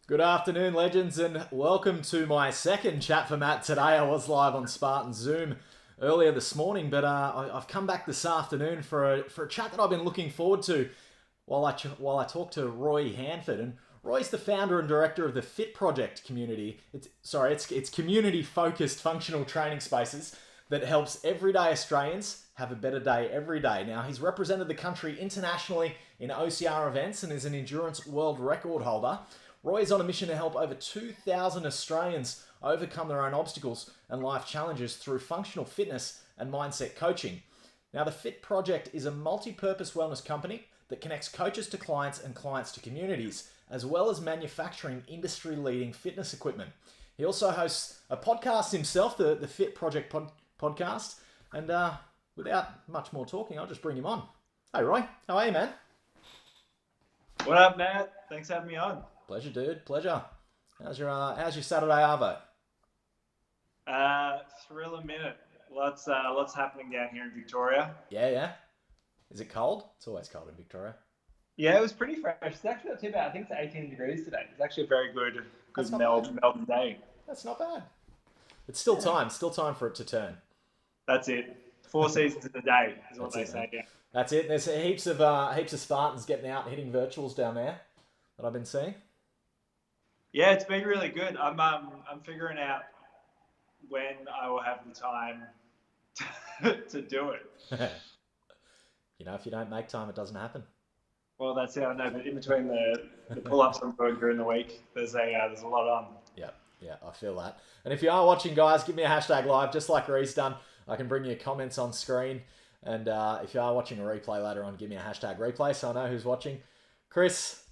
Good afternoon, legends, and welcome to my second chat for Matt today. I was live on Spartan Zoom earlier this morning, but I've come back this afternoon for a chat that I've been looking forward to while I talk to Roy Hanford. And Roy's the founder and director of the Fit Project community. It's community-focused functional training spaces that helps everyday Australians have a better day every day. Now, he's represented the country internationally in OCR events and is an endurance world record holder. Roy is on a mission to help over 2,000 Australians overcome their own obstacles and life challenges through functional fitness and mindset coaching. Now, the Fit Project is a multi-purpose wellness company that connects coaches to clients and clients to communities, as well as manufacturing industry-leading fitness equipment. He also hosts a podcast himself, the Fit Project podcast. And without much more talking, I'll just bring him on. Hey, Roy. How are you, man? What up, Matt? Thanks for having me on. Pleasure, dude. Pleasure. How's your Saturday arvo? Thrill a minute. Lots happening down here in Victoria. Yeah. Is it cold? It's always cold in Victoria. Yeah, it was pretty fresh. It's actually not too bad. I think it's 18 degrees today. It's actually a very good Melbourne day. That's not bad. It's still time. Still time for it to turn. That's it. 4 seasons in a day is what they say. Yeah. That's it. There's heaps of Spartans getting out and hitting virtuals down there that I've been seeing. Yeah, it's been really good. I'm figuring out when I will have the time to do it. You know, if you don't make time, it doesn't happen. Well, that's how I know. But in between the pull-ups I'm doing during the week, there's a lot on. Yeah, I feel that. And if you are watching, guys, give me a hashtag live, just like Ree's done. I can bring you comments on screen. And if you are watching a replay later on, give me a hashtag replay so I know who's watching. Chris,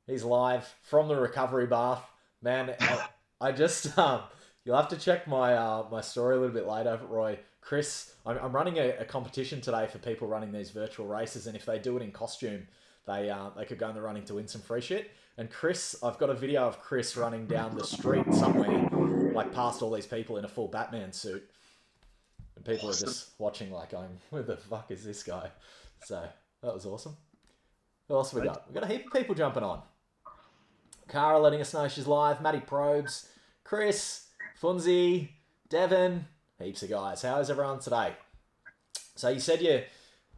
he's live from the recovery bath. Man, I just, you'll have to check my my story a little bit later, Roy. Chris, I'm running a competition today for people running these virtual races, and if they do it in costume, they could go in the running to win some free shit. And Chris, I've got a video of Chris running down the street somewhere, like past all these people in a full Batman suit. And people are just watching like going, where the fuck is this guy? So, that was awesome. Who else have we got? We've got a heap of people jumping on. Cara letting us know she's live. Matty Probes. Chris. Funzi. Devon. Heaps of guys. How is everyone today? So you said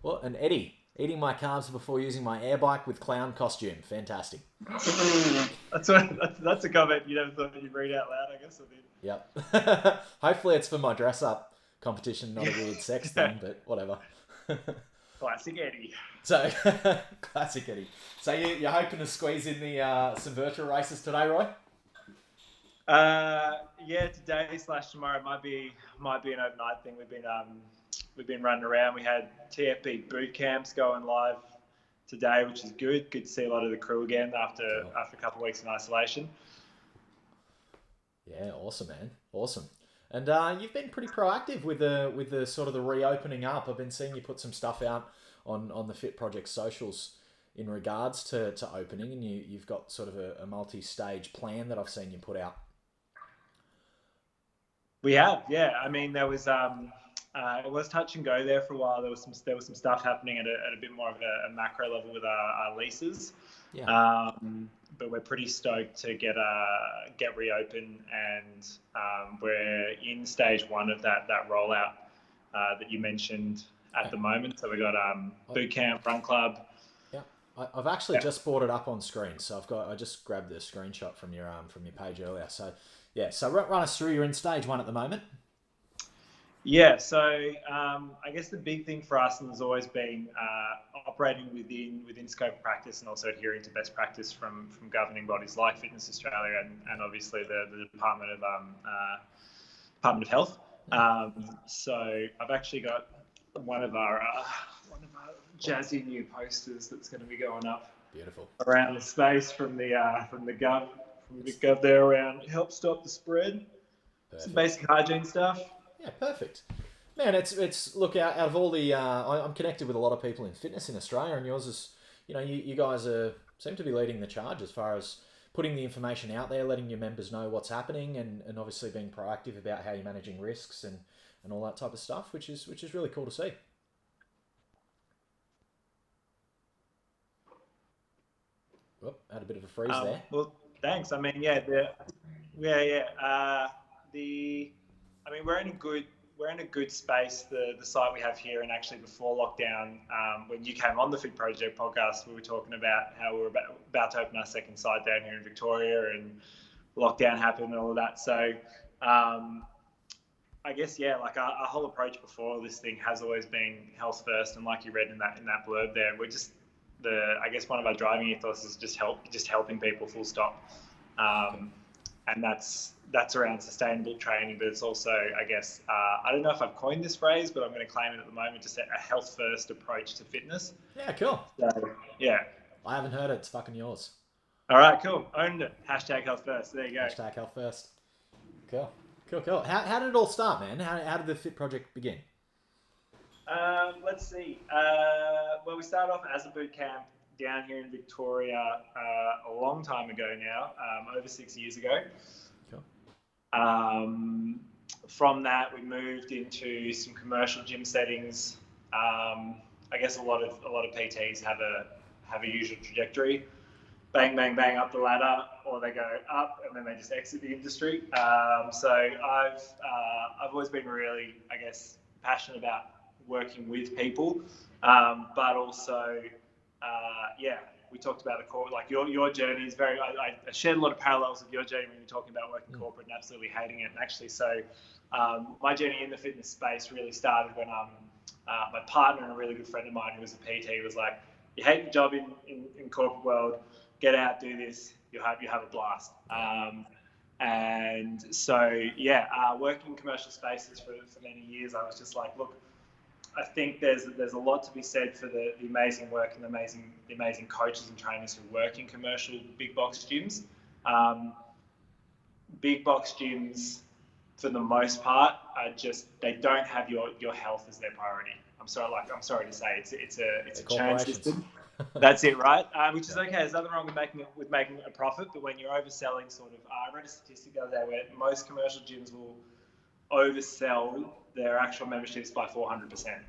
and Eddie. Eating my carbs before using my air bike with clown costume. Fantastic. That's a comment you never thought you'd read out loud, I guess I did. Yep. Hopefully it's for my dress up competition, not a weird sex thing, but whatever. Classic Eddie. So, classic Eddie. So you're hoping to squeeze in the some virtual races today, Roy? Yeah, today/tomorrow might be an overnight thing. We've been running around. We had TFB boot camps going live today, which is good. Good to see a lot of the crew again after a couple of weeks in isolation. Yeah, awesome, man. Awesome. And you've been pretty proactive with the sort of the reopening up. I've been seeing you put some stuff out on the Fit Project socials in regards to opening, and you've got sort of a multi-stage plan that I've seen you put out. We have, yeah. I mean, there was it was touch and go there for a while. There was some stuff happening at a bit more of a macro level with our leases. Yeah. But we're pretty stoked to get reopen, and we're in stage 1 of that rollout that you mentioned at the moment. So we got boot camp, run club. Yeah, I've actually just brought it up on screen. So I just grabbed the screenshot from your page earlier. So yeah, so run us through. You're in stage 1 at the moment. Yeah, so I guess the big thing for us has always been operating within scope of practice, and also adhering to best practice from governing bodies like Fitness Australia and obviously the Department of Health. So I've actually got one of our jazzy new posters that's going to be going up. Beautiful. Around the space from the gov there around help stop the spread. Perfect. Some basic hygiene stuff. Yeah, perfect. Man, it's look, out of all the I'm connected with a lot of people in fitness in Australia, and yours is, you guys seem to be leading the charge as far as putting the information out there, letting your members know what's happening, and obviously being proactive about how you're managing risks and all that type of stuff, which is really cool to see. Whoop, had a bit of a freeze there. Well, Thanks. I mean, yeah, yeah. We're in a good space. The site we have here, and actually before lockdown, when you came on the Fit Project podcast, we were talking about how we were about to open our second site down here in Victoria, and lockdown happened and all of that. So, I guess, yeah, like our whole approach before this thing has always been health first, and like you read in that blurb there, we're just I guess one of our driving ethos is just helping people, full stop. And that's around sustainable training, but it's also, I guess, I don't know if I've coined this phrase, but I'm going to claim it at the moment, just a health first approach to fitness. Yeah, cool. So, yeah. I haven't heard it. It's fucking yours. All right, cool. Owned it. Hashtag health first. There you go. Hashtag health first. Cool. How did it all start, man? How did the Fit Project begin? Let's see. Well, we started off as a boot camp down here in Victoria a long time ago now, over 6 years ago. Cool. From that, we moved into some commercial gym settings. I guess a lot of PTs have a usual trajectory. Bang, bang, bang up the ladder, or they go up and then they just exit the industry. So I've always been really, I guess, passionate about working with people, but also, yeah, we talked about the core. Like your journey is very. I shared a lot of parallels with your journey when you're talking about working corporate and absolutely hating it. And actually, so my journey in the fitness space really started when my partner and a really good friend of mine who was a PT was like, "You hate the job in corporate world. Get out, do this. You have a blast." And so, yeah, working in commercial spaces for many years, I was just like, look, I think there's a lot to be said for the amazing work and the amazing coaches and trainers who work in commercial big box gyms. Big box gyms, for the most part, they don't have your health as their priority. I'm sorry to say, it's a churn system. That's it, right? Which is okay. There's nothing wrong with making a profit, but when you're overselling, sort of, I read a statistic the other day where most commercial gyms will oversell their actual memberships by 400%.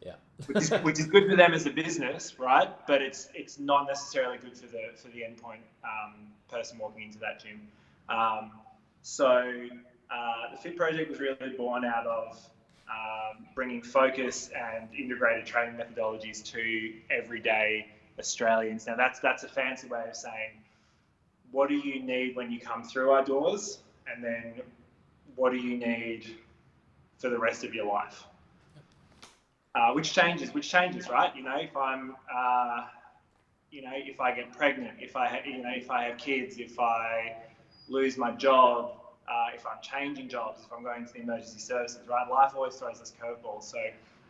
Yeah. which is good for them as a business, right? But it's not necessarily good for the endpoint person walking into that gym. So the Fit Project was really born out of bringing focus and integrated training methodologies to everyday Australians. Now that's a fancy way of saying, what do you need when you come through our doors, and then what do you need for the rest of your life? Which changes, right? You know, if I'm, if I get pregnant, if I have kids, if I lose my job, if I'm changing jobs, if I'm going to the emergency services, right? Life always throws us curveballs. So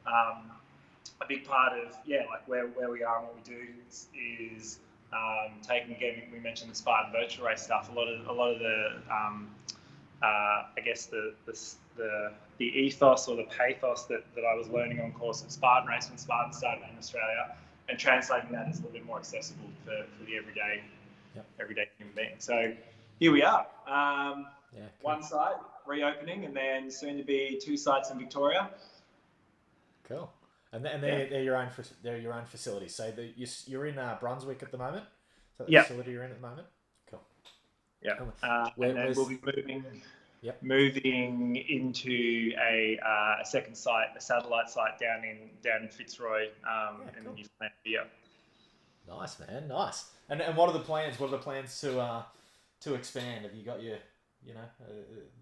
a big part of, like where we are and what we do is taking, again, we mentioned the Spartan virtual race stuff. A lot of the I guess the ethos or the pathos that I was learning on course at Spartan Race when Spartan started in Australia, and translating that as a little bit more accessible for the everyday human being. So here we are. Cool. One site reopening, and then soon to be 2 sites in Victoria. Cool. And they're your own facilities. So you're in Brunswick at the moment. So the facility you're in at the moment. Cool. Yeah. And then we'll be moving into a second site, a satellite site down in Fitzroy, in the new plant here. Nice, man. Nice. And what are the plans? What are the plans to expand? Have you got your,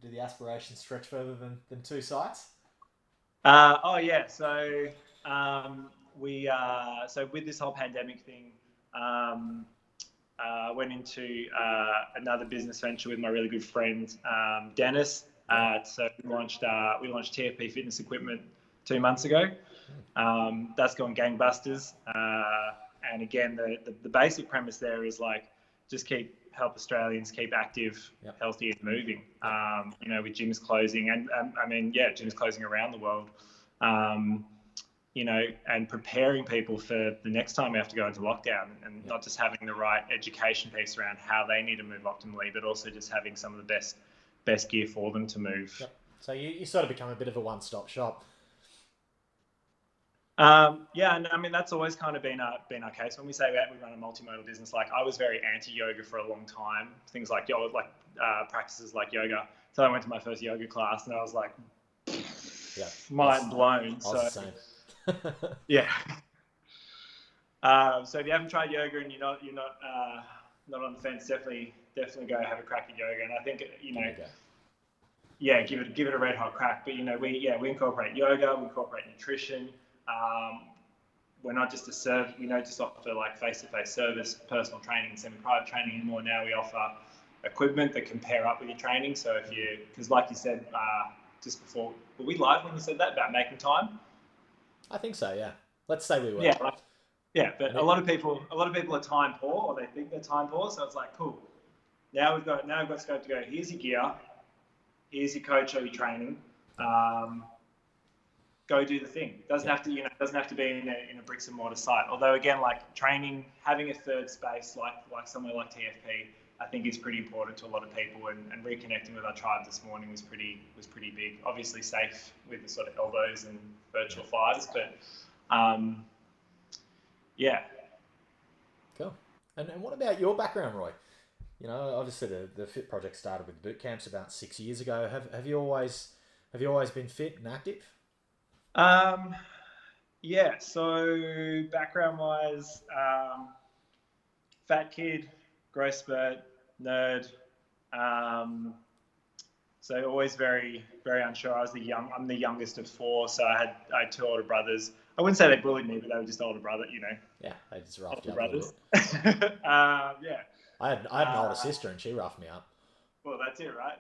do the aspirations stretch further than 2 sites? So so with this whole pandemic thing, went into another business venture with my really good friend Dennis. So we launched TFP Fitness Equipment 2 months ago. That's gone gangbusters. And again, the basic premise there is like, just help Australians keep active, healthy, and moving. With gyms closing, and gyms closing around the world. And preparing people for the next time we have to go into lockdown, and not just having the right education piece around how they need to move optimally, but also just having some of the best gear for them to move. Yep. So you sort of become a bit of a one-stop shop. Yeah, and I mean that's always kind of been our case. When we say that we run a multimodal business, like I was very anti-yoga for a long time. Things like practices like yoga. So I went to my first yoga class, and I was like, Yeah, mind blown. I was So the same. yeah. So if you haven't tried yoga and you're not on the fence, definitely go have a crack at yoga. And I think yeah, give it a red hot crack. But we incorporate yoga, we incorporate nutrition. We're not just we don't just offer like face-to-face service, personal training, and semi-private training anymore. Now we offer equipment that can pair up with your training. So because like you said just before, were we live when you said that about making time? I think so. Yeah. Let's say we were. Yeah, but a lot of people are time poor, or they think they're time poor. So it's like, cool. Now we've got scope to go. Here's your gear. Here's your coach or your training. Go do the thing. Doesn't have to be in a bricks and mortar site. Although again, like training, having a third space like somewhere like TFP, I think is pretty important to a lot of people. And reconnecting with our tribe this morning was pretty big. Obviously safe with the sort of elbows and virtual fives, but yeah. Cool. And what about your background, Roy? Obviously the Fit Project started with boot camps about 6 years ago. Have you always been fit and active? Yeah. So background wise, fat kid, growth spurt, nerd. So always very unsure. I'm the youngest of four, so I had two older brothers. I wouldn't say they bullied me, but they were just older brother, Yeah, they just roughed you up brothers. a little bit. Yeah. I had an older sister, and she roughed me up. Well, that's it, right?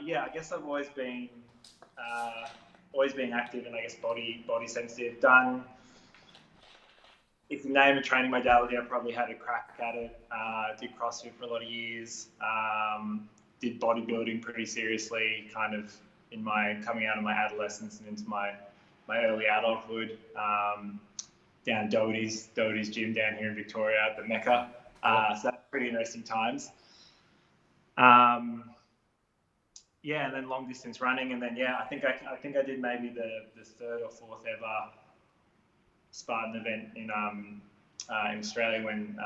Yeah, I guess I've always been active and I guess body sensitive. If you name a training modality, I probably had a crack at it. Did CrossFit for a lot of years. Did bodybuilding pretty seriously, kind of in my coming out of my adolescence and into my early adulthood. Down Doherty's gym down here in Victoria at the Mecca. So that's pretty interesting times. Yeah, and then long distance running, and then I think I did maybe the third or fourth ever Spartan event in Australia when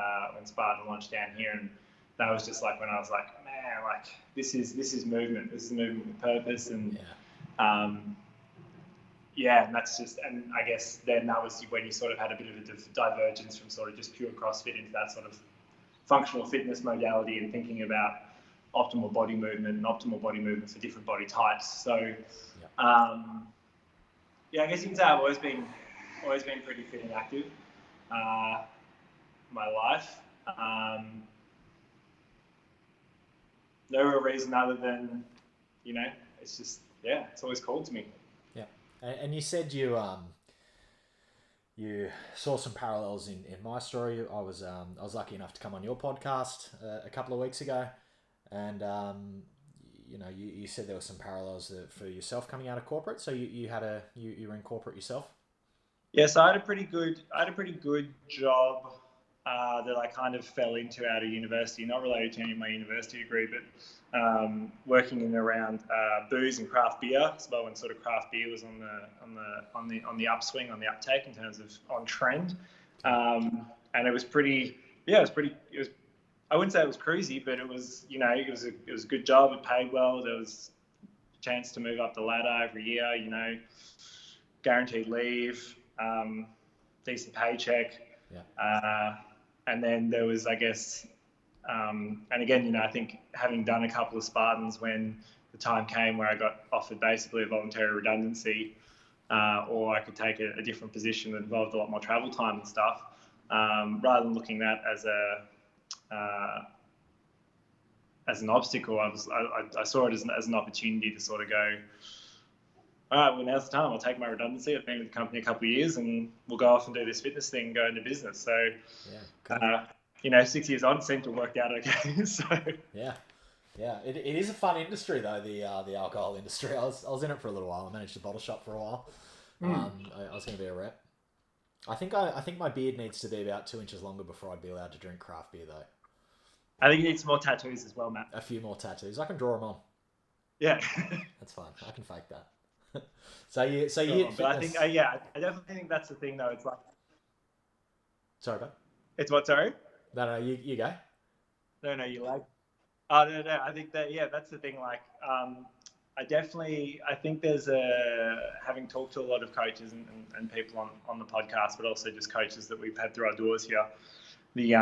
Spartan launched down here, and that was just like when I was like, man, like this is movement. This is movement with purpose, and and that's just, and I guess then that was when you sort of had a bit of a divergence from sort of just pure CrossFit into that sort of functional fitness modality and thinking about optimal body movement for different body types. So, I guess you can say I've always been pretty fit and active. My life. No real reason other than, it's just it's always called to me. Yeah, and you said you saw some parallels in my story. I was lucky enough to come on your podcast a couple of weeks ago, and you said there were some parallels for yourself coming out of corporate. So you were in corporate yourself. Yes, I had a pretty good job that I kind of fell into out of university. Not related to any of my university degree, but working in and around booze and craft beer. So when sort of craft beer was on the upswing, on the uptake in terms of on trend, and it was pretty. Yeah, it was. I wouldn't say it was crazy, but it was. It was a good job. It paid well. There was a chance to move up the ladder every year. Guaranteed leave. Decent paycheck, and then there was, I guess, and again, I think having done a couple of Spartans, when the time came where I got offered basically a voluntary redundancy, or I could take a different position that involved a lot more travel time and stuff, rather than looking at as an obstacle, I saw it as an opportunity to sort of go, all right, well, now's the time. I'll take my redundancy. I've been with the company a couple of years, and we'll go off and do this fitness thing and go into business. So, 6 years on, it seemed to have worked out okay. So yeah, it is a fun industry though. The alcohol industry. I was in it for a little while. I managed a bottle shop for a while. I was going to be a rep. I think my beard needs to be about 2 inches longer before I'd be allowed to drink craft beer though. I think you need some more tattoos as well, Matt. A few more tattoos. I can draw them on. Yeah, that's fine. I can fake that. So you hit But I fitness. think, yeah, I definitely think that's the thing though. It's like, Sorry, bud. it's what, sorry? No, you go. No, you like. Oh no. I think that, yeah, that's the thing. Like, I think there's having talked to a lot of coaches and people on the podcast, but also just coaches that we've had through our doors here. The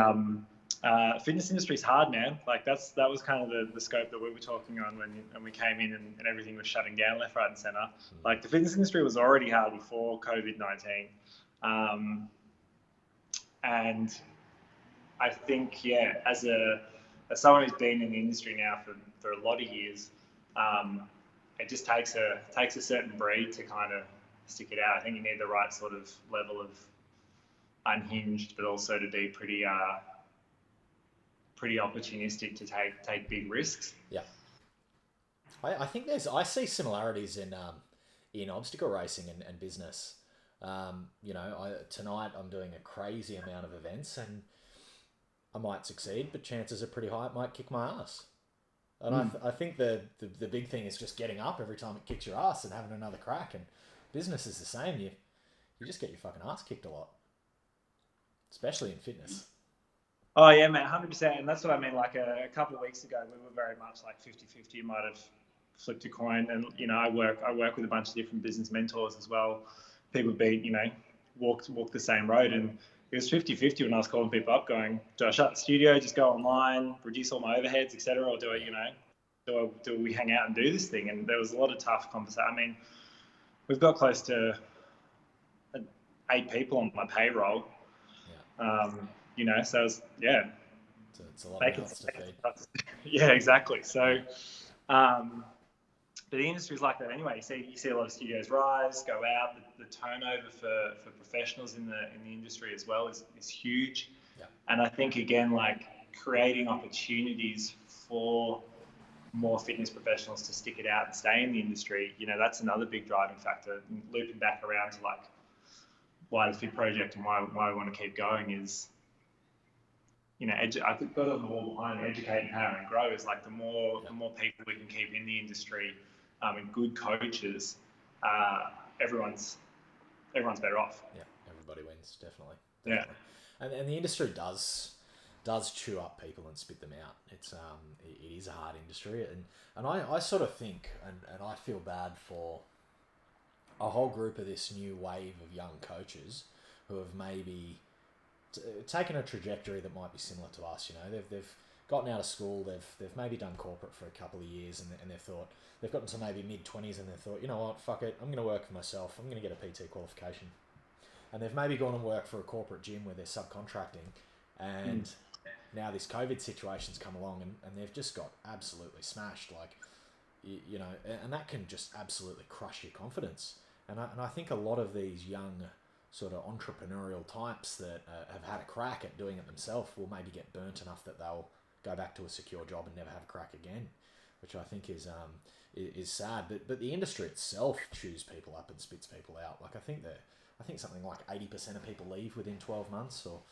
fitness industry is hard, man. Like that was kind of the scope that we were talking on when we came in and everything was shutting down left, right, and center. Like the fitness industry was already hard before COVID-19, and I think, yeah, as someone who's been in the industry now for a lot of years, it just takes a certain breed to kind of stick it out. I think you need the right sort of level of unhinged, but also to be pretty opportunistic to take big risks. Yeah. I think I see similarities in obstacle racing and business. Tonight I'm doing a crazy amount of events and I might succeed, but chances are pretty high it might kick my ass. And I think the big thing is just getting up every time it kicks your ass and having another crack. And business is the same. You just get your fucking ass kicked a lot, especially in fitness. Oh yeah, man, 100%. And that's what I mean. Like a couple of weeks ago, we were very much like 50-50. You might have flipped a coin. And I work with a bunch of different business mentors as well. People walked the same road, and it was 50-50 when I was calling people up, going, do I shut the studio, just go online, reduce all my overheads, etc., or do do we hang out and do this thing? And there was a lot of tough conversation. I mean, we've got close to 8 people on my payroll. Yeah. So it's, yeah. So it's a lot of mouths to feed. Yeah, exactly. So, but the industry is like that anyway. You see a lot of studios rise, go out. The turnover for professionals in the industry as well is huge. Yeah. And I think, again, like creating opportunities for more fitness professionals to stick it out and stay in the industry, that's another big driving factor. And looping back around to like why the Fit Project and why we want to keep going is, I've got on the wall behind educate, empower, and grow is like the more people we can keep in the industry, and good coaches, everyone's better off. Yeah, everybody wins, definitely. Yeah. And the industry does chew up people and spit them out. It's it is a hard industry, and I sort of think and I feel bad for a whole group of this new wave of young coaches who have maybe taken a trajectory that might be similar to us. They've gotten out of school, they've maybe done corporate for a couple of years, and they've thought they've gotten to maybe mid-20s and they've thought, you know what, fuck it, I'm going to work for myself. I'm going to get a PT qualification, and they've maybe gone and worked for a corporate gym where they're subcontracting, and now this COVID situation's come along and they've just got absolutely smashed. Like, and that can just absolutely crush your confidence. And I think a lot of these young sort of entrepreneurial types that have had a crack at doing it themselves will maybe get burnt enough that they'll go back to a secure job and never have a crack again, which I think is sad. But the industry itself chews people up and spits people out. Like I think something like 80% of people leave within 12 months or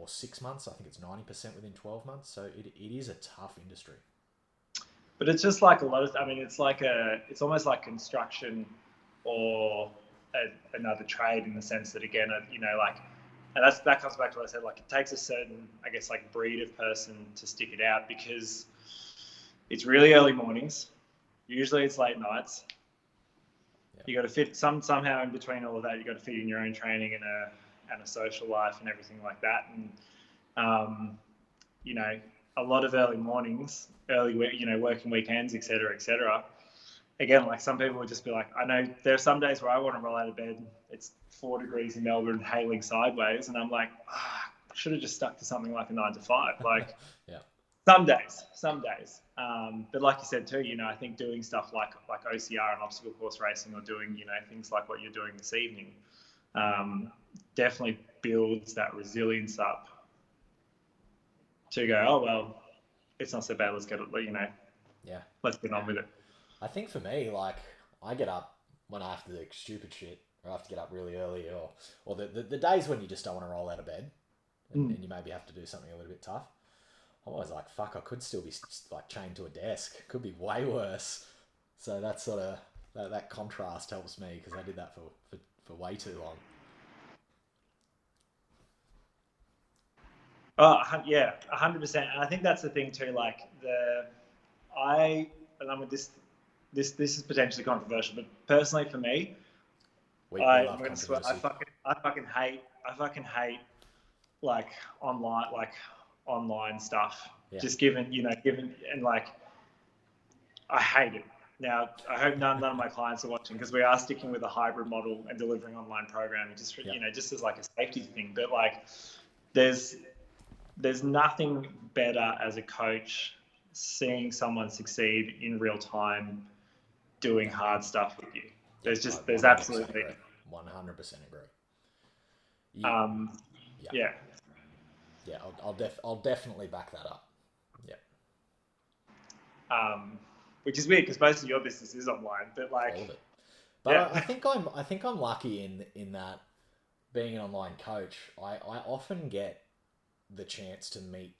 6 months. I think it's 90% within 12 months. So it is a tough industry. But it's just like it's almost like construction or another trade in the sense that, again, and that comes back to what I said, like it takes a certain, I guess, like breed of person to stick it out, because it's really early mornings. Usually it's late nights. Yeah. You got to fit somehow in between all of that. You got to fit in your own training and a social life and everything like that. And, a lot of early mornings, working weekends, et cetera, et cetera. Again, like some people would just be like, I know there are some days where I want to roll out of bed. It's 4 degrees in Melbourne, hailing sideways. And I'm like, I should have just stuck to something like a 9 to 5. Like, yeah. Some days. But like you said too, I think doing stuff like OCR and obstacle course racing, or doing, things like what you're doing this evening, definitely builds that resilience up to go, oh, well, it's not so bad. Let's get it, yeah. Let's get on with it. I think for me, like, I get up when I have to do stupid shit, or I have to get up really early, or the days when you just don't want to roll out of bed and you maybe have to do something a little bit tough. I'm always like, fuck, I could still be like chained to a desk. Could be way worse. So that's sort of that contrast helps me because I did that for way too long. Oh, yeah, 100%. And I think that's the thing too. Like and I mean this is potentially controversial, but personally for me, We I'm love going to swear. controversy. I fucking hate like online stuff. Yeah. Just given and like I hate it. Now I hope none of my clients are watching because we are sticking with a hybrid model and delivering online programming just Yeah. just as like a safety thing. But like there's nothing better as a coach seeing someone succeed in real time doing hard stuff with you. Yeah. There's 100% absolutely agree. 100% agree. Yeah. yeah. Yeah. I'll definitely back that up. Yeah. Which is weird because most of your business is online, but like All of it. But yeah. I think I'm lucky in that being an online coach, I often get the chance to meet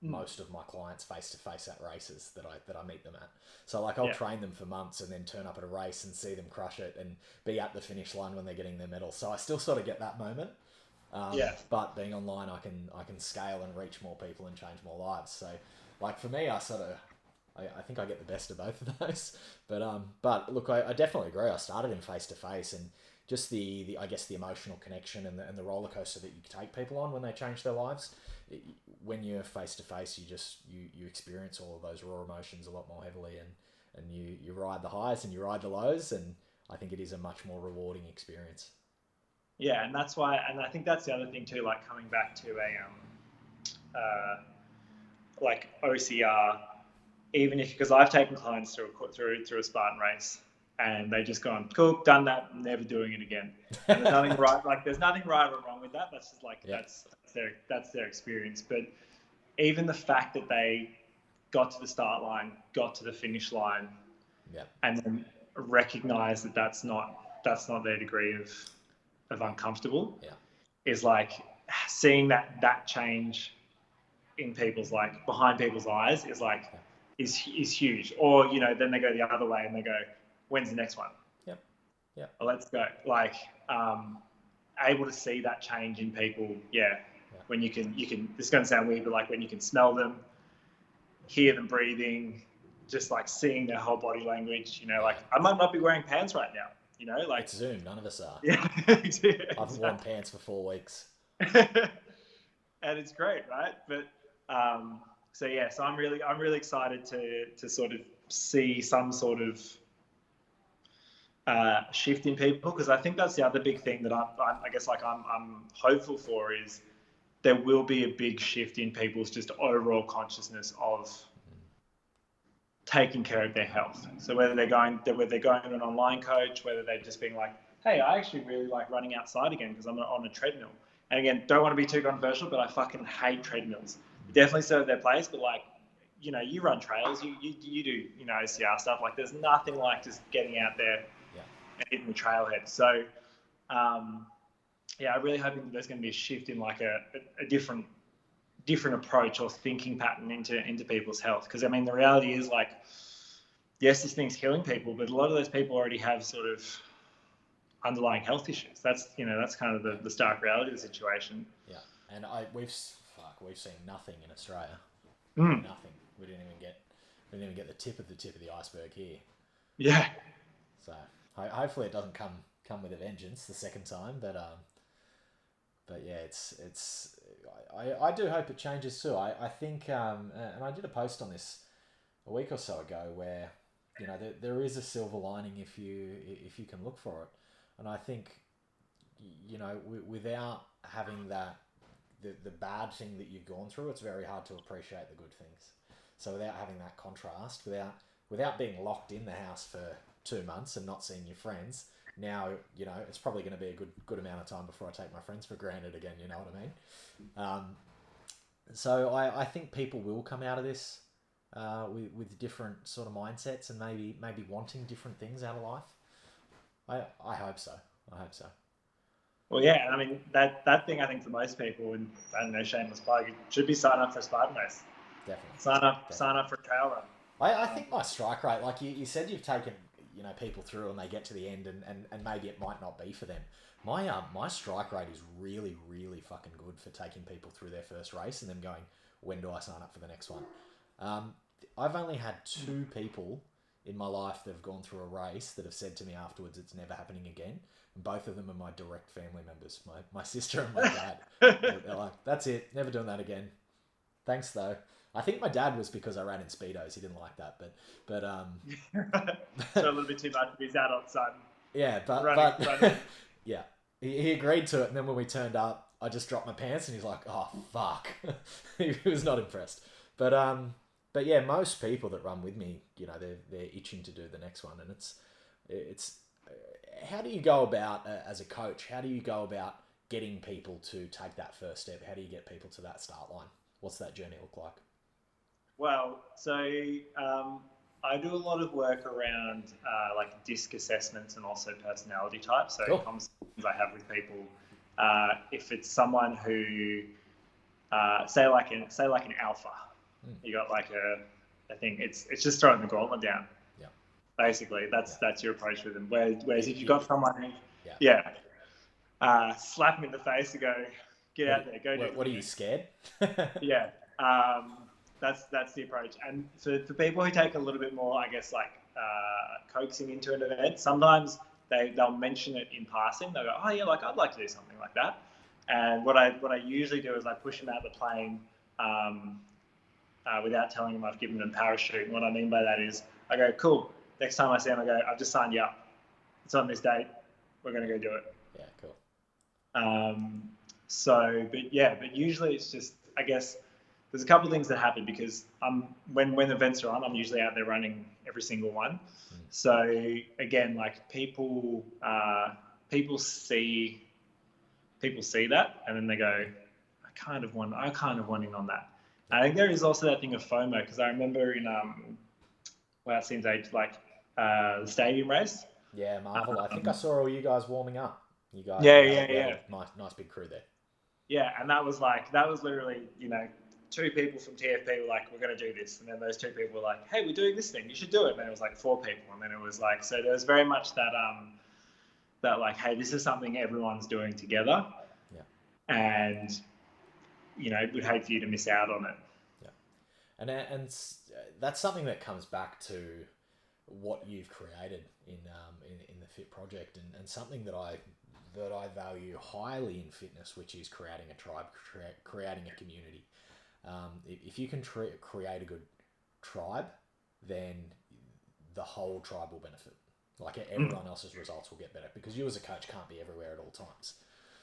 most of my clients face to face at races that I meet them at. So like I'll train them for months and then turn up at a race and see them crush it and be at the finish line when they're getting their medal. So I still sort of get that moment. But being online, I can scale and reach more people and change more lives. So like for me, I think I get the best of both of those. But look, I definitely agree. I started in face to face and just the I guess the emotional connection and the roller coaster that you take people on when they change their lives. When you're face to face, you experience all of those raw emotions a lot more heavily, and you ride the highs and you ride the lows, and I think it is a much more rewarding experience. Yeah, and that's why, and I think that's the other thing too. Like coming back to like OCR, even if because I've taken clients through a Spartan race, and they just gone cool, done that, never doing it again. And there's nothing right, like there's nothing right or wrong with that. That's just like that's their experience. But even the fact that they got to the start line, got to the finish line, and then recognize that that's not their degree of uncomfortable, is like seeing that change in people's like behind people's eyes is like is huge. Or then they go the other way and they go, when's the next one? Well, let's go. Like able to see that change in people. When you can this is going to sound weird, but like when you can smell them, hear them breathing, just like seeing their whole body language, like I might not be wearing pants right now, like it's Zoom, none of us are. Yeah, I haven't worn pants for 4 weeks. And it's great, right? But so I'm really excited to sort of see some sort of shift in people, because I think that's the other big thing that I guess like I'm hopeful for is there will be a big shift in people's just overall consciousness of taking care of their health. So whether they're going to an online coach, whether they're just being like, hey, I actually really like running outside again because I'm on a treadmill. And again, don't want to be too controversial, but I fucking hate treadmills. Definitely serve their place, but like, you run trails, you do, OCR stuff. Like, there's nothing like just getting out there and hitting the trailhead. So, I'm really hoping that there's going to be a shift in like a different approach or thinking pattern into people's health. Because I mean, the reality is like, yes, this thing's killing people, but a lot of those people already have sort of underlying health issues. That's kind of the stark reality of the situation. Yeah, and we've seen nothing in Australia. Nothing. We didn't even get the tip of the iceberg here. Yeah. So hopefully it doesn't come with a vengeance the second time, but yeah, I do hope it changes too. I think, and I did a post on this a week or so ago where there is a silver lining if you can look for it. And I think, without having the bad thing that you've gone through, it's very hard to appreciate the good things. So without having that contrast, without being locked in the house for 2 months and not seeing your friends, now, it's probably going to be a good amount of time before I take my friends for granted again, you know what I mean? So I think people will come out of this with different sort of mindsets and maybe wanting different things out of life. I hope so. Well, yeah, I mean, that thing I think for most people, and I don't know, shameless plug, should be sign up for a Spartan race. Definitely. Sign up for a trail run. I think my strike rate, like you said, you've taken people through and they get to the end and maybe it might not be for them. My strike rate is really, really fucking good for taking people through their first race and them going, when do I sign up for the next one? I've only had 2 people in my life that have gone through a race that have said to me afterwards, it's never happening again. And both of them are my direct family members, my sister and my dad. They're like, that's it, never doing that again. Thanks though. I think my dad was because I ran in Speedos. He didn't like that, but so a little bit too much of his adult son. Yeah, but yeah, he agreed to it. And then when we turned up, I just dropped my pants, and he's like, "Oh fuck," he was not impressed. But yeah, most people that run with me, they're itching to do the next one, and it's. How do you go about as a coach? How do you go about getting people to take that first step? How do you get people to that start line? What's that journey look like? Well, so I do a lot of work around like DISC assessments and also personality types. So conversations I have with people, if it's someone who, say like an alpha, you got like a thing. It's just throwing the gauntlet down. Yeah. Basically, that's your approach with them. Whereas if you've got someone who, slap them in the face and go, get out there, go do it. What are you, scared? Yeah. That's the approach. And for people who take a little bit more, I guess, like coaxing into an event, sometimes they'll mention it in passing. They'll go, oh yeah, like I'd like to do something like that. And what I usually do is I push them out the plane without telling them I've given them parachute. And what I mean by that is I go, cool. Next time I see them, I go, I've just signed you up. It's on this date. We're going to go do it. Yeah, cool. But usually it's just, I guess, there's a couple of things that happen because when events are on, I'm usually out there running every single one. So again, like people see that, and then they go, I kind of want in on that. I think there is also that thing of FOMO, because I remember in it seems like the stadium race. Yeah, Marvel. I think I saw all you guys warming up. You guys, yeah. Nice big crew there. Yeah, and that was literally 2 people from TFP were like, we're going to do this. And then those 2 people were like, hey, we're doing this thing. You should do it. And then it was like 4 people. And then it was like, so there was very much that like, hey, this is something everyone's doing together. Yeah. And, we'd hate for you to miss out on it. Yeah. And that's something that comes back to what you've created in the Fit project, and something that I value highly in fitness, which is creating a tribe, creating a community. If you can create a good tribe, then the whole tribe will benefit. Like everyone else's results will get better, because you as a coach can't be everywhere at all times.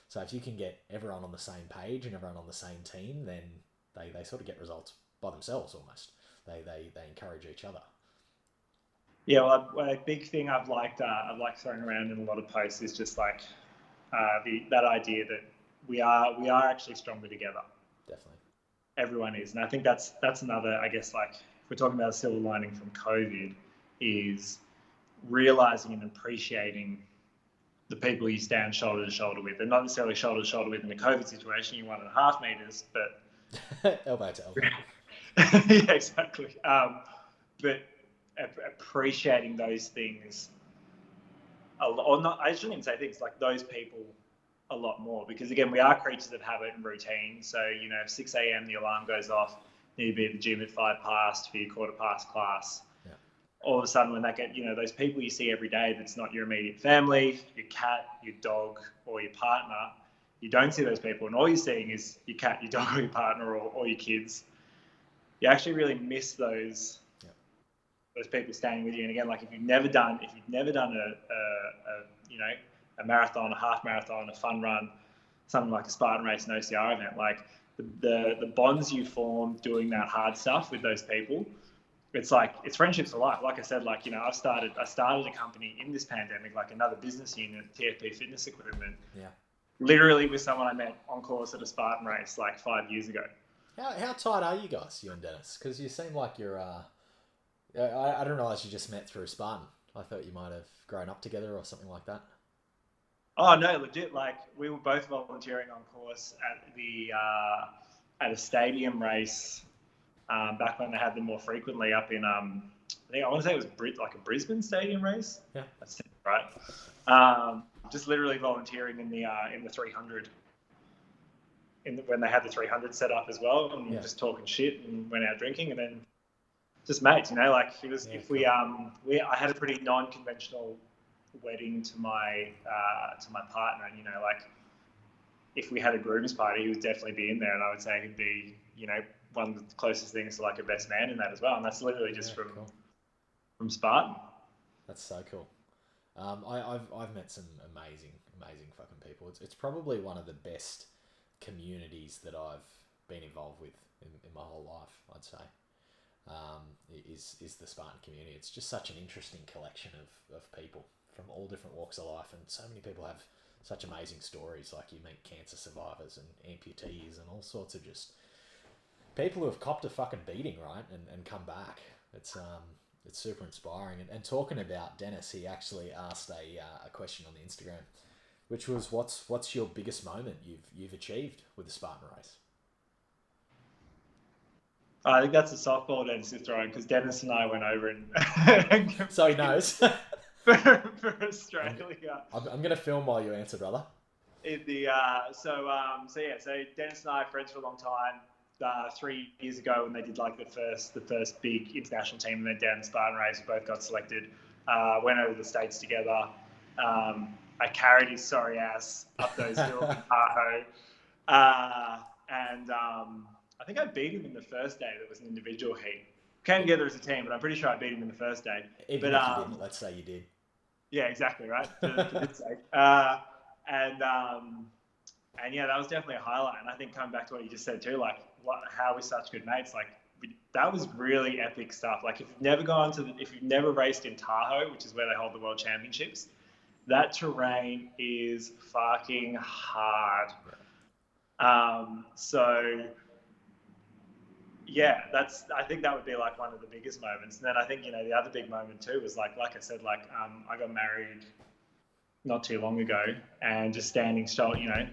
So if you can get everyone on the same page and everyone on the same team, then they sort of get results by themselves almost. They encourage each other. Yeah, well, a big thing I've liked throwing around in a lot of posts is just like that idea that we are actually stronger together. Definitely. Everyone is. And I think that's another, I guess, like, if we're talking about a silver lining from COVID, is realizing and appreciating the people you stand shoulder to shoulder with. And not necessarily shoulder to shoulder with in a COVID situation, you're 1.5 meters, but elbow to elbow. Yeah, exactly. But appreciating those things a lot, or not, I shouldn't even say things, like those people a lot more, because again, we are creatures of habit and routine. So, if 6 a.m. the alarm goes off, you need to be at the gym at 5 past for your 1/4 class. Yeah. All of a sudden, when that those people you see every day, that's not your immediate family, your cat, your dog, or your partner, you don't see those people, and all you're seeing is your cat, your dog, or your partner, or your kids. You actually really miss those people standing with you. And again, like if you've never done a marathon, a half marathon, a fun run, something like a Spartan race, an OCR event, like the bonds you form doing that hard stuff with those people, it's friendships for life. Like I said, like, I started a company in this pandemic, like another business unit, TFP Fitness Equipment, literally with someone I met on course at a Spartan race like 5 years ago. How tight are you guys, you and Dennis? Because you seem like you're I don't realize you just met through Spartan. I thought you might have grown up together or something like that. Oh no, legit! Like we were both volunteering on course at a stadium race back when they had them more frequently up in I think I want to say it was like a Brisbane stadium race. Yeah, that's right. Just literally volunteering in the 300. When they had the 300 set up as well, and just talking shit and went out drinking, and then just mates, like it was. If cool. I had a pretty non-conventional wedding to my partner, and like if we had a groom's party, he would definitely be in there, and I would say he'd be one of the closest things to like a best man in that as well, and that's literally just from Spartan. That's so cool. I've met some amazing fucking people. It's probably one of the best communities that I've been involved with in my whole life, I'd say. Is the Spartan community. It's just such an interesting collection of people from all different walks of life, and so many people have such amazing stories. Like you meet cancer survivors and amputees and all sorts of just people who have copped a fucking beating, right, and come back. It's super inspiring. And talking about Dennis, he actually asked a question on the Instagram, which was, what's your biggest moment you've achieved with the Spartan race? I think that's a softball Dennis is throwing, because Dennis and I went over and so he knows. for Australia. I'm going to film while you answer, brother. So Dennis and I are friends for a long time. 3 years ago, when they did like the first big international team event down in the Spartan race, we both got selected. Went over the States together. I carried his sorry ass up those hills in Tahoe. I think I beat him in the first day. That was an individual heat. Came together as a team, but I'm pretty sure I beat him in the first day. Even if you didn't, let's say you did. Yeah, exactly, right? For this sake. And yeah, that was definitely a highlight. And I think coming back to what you just said too, like how we're such good mates, like that was really epic stuff. Like if you've never raced in Tahoe, which is where they hold the World Championships, that terrain is fucking hard. So yeah, I think that would be like one of the biggest moments. And then I think, the other big moment too was like I said, I got married not too long ago, and just standing shoulder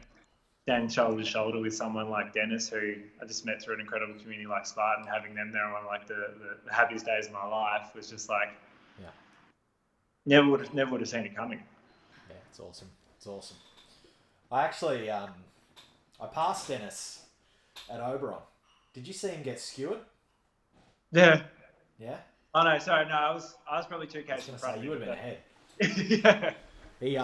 to shoulder with someone like Dennis, who I just met through an incredible community like Spartan, having them there on like the happiest days of my life was just like, never would have seen it coming. Yeah, it's awesome. I actually, I passed Dennis at Oberon. Did you see him get skewered? Yeah. Yeah? Oh no, sorry, no, I was probably 2 k's in front of you. You would have been ahead. He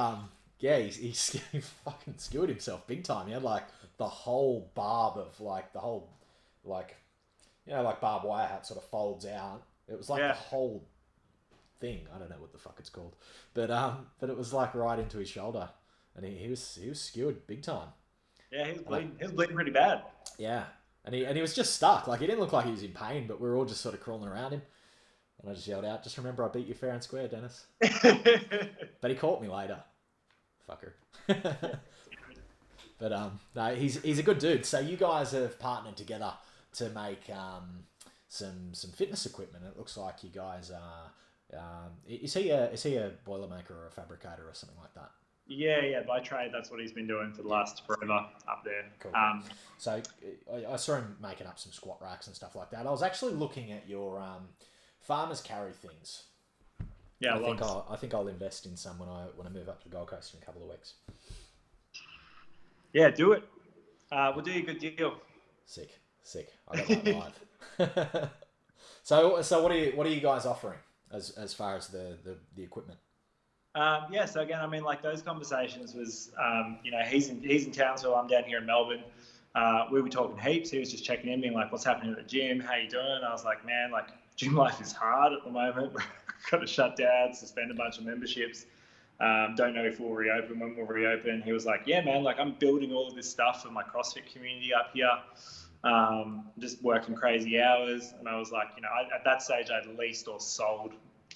fucking skewered himself big time. He had like the whole barb of like like barbed wire hat sort of folds out. It was like the whole thing. I don't know what the fuck it's called, but it was like right into his shoulder, and he was skewered big time. Yeah, he was bleeding. He was bleeding pretty bad. Yeah, and he was just stuck. Like he didn't look like he was in pain, but we were all just sort of crawling around him. And I just yelled out, "Just remember, I beat you fair and square, Dennis." But he caught me later, fucker. But no, he's a good dude. So you guys have partnered together to make some fitness equipment. It looks like you guys are. Is he a boilermaker or a fabricator or something like that? Yeah. By trade, that's what he's been doing for the last forever up there. Cool. So I saw him making up some squat racks and stuff like that. I was actually looking at your farmers carry things. Yeah, I think I'll invest in some when I move up to the Gold Coast in a couple of weeks. Yeah, do it. We'll do you a good deal. Sick. I got that live. So what are you guys offering as far as the equipment? So again, I mean, like those conversations was, he's in Townsville, I'm down here in Melbourne. We were talking heaps. He was just checking in, being like, "What's happening at the gym? How you doing?" I was like, "Man, like gym life is hard at the moment. We've got to shut down, suspend a bunch of memberships. Don't know if we'll reopen, when we'll reopen." He was like, "Yeah, man, like I'm building all of this stuff for my CrossFit community up here. Just working crazy hours." And I was like, at that stage, I'd leased or sold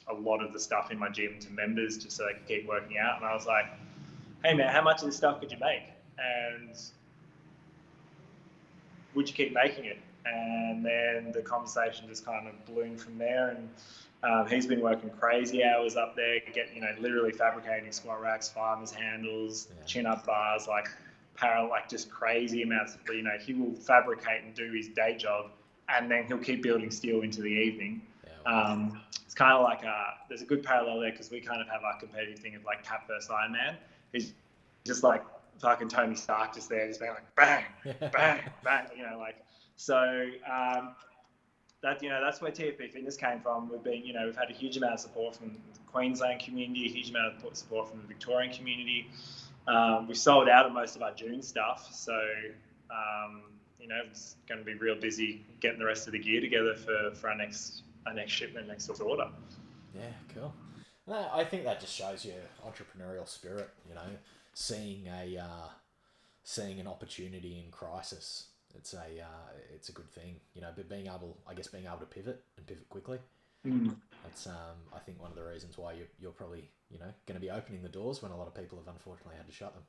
a lot of the stuff in my gym to members just so they could keep working out. And I was like, "Hey, man, how much of this stuff could you make? And would you keep making it?" And then the conversation just kind of ballooned from there. And he's been working crazy hours up there, literally fabricating squat racks, farmers handles, chin-up bars, just crazy amounts. He will fabricate and do his day job, and then he'll keep building steel into the evening. Yeah, It's kind of like there's a good parallel there because we kind of have our competitive thing of like Cap versus Iron Man. He's just like fucking Tony Stark just there, just being like bang, bang, bang, like so. That's where TFP Fitness came from. We've had a huge amount of support from the Queensland community, a huge amount of support from the Victorian community. We sold out of most of our June stuff, so it's going to be real busy getting the rest of the gear together for our next shipment, next order. Yeah, cool. I think that just shows your entrepreneurial spirit. Seeing an opportunity in crisis. It's a good thing, but being able to pivot quickly. That's I think one of the reasons why you're probably going to be opening the doors when a lot of people have unfortunately had to shut them.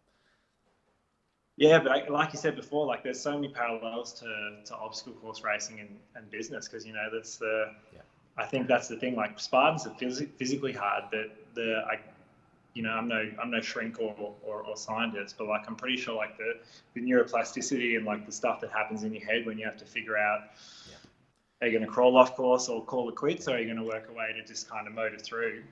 Yeah, but like you said before, like there's so many parallels to obstacle course racing and business because that's I think that's the thing. Like Spartans are physically hard, but I'm no shrink or scientist, but like I'm pretty sure like the neuroplasticity and like the stuff that happens in your head when you have to figure out are you going to crawl off course or call it quits, or are you going to work a way to just kind of motor through?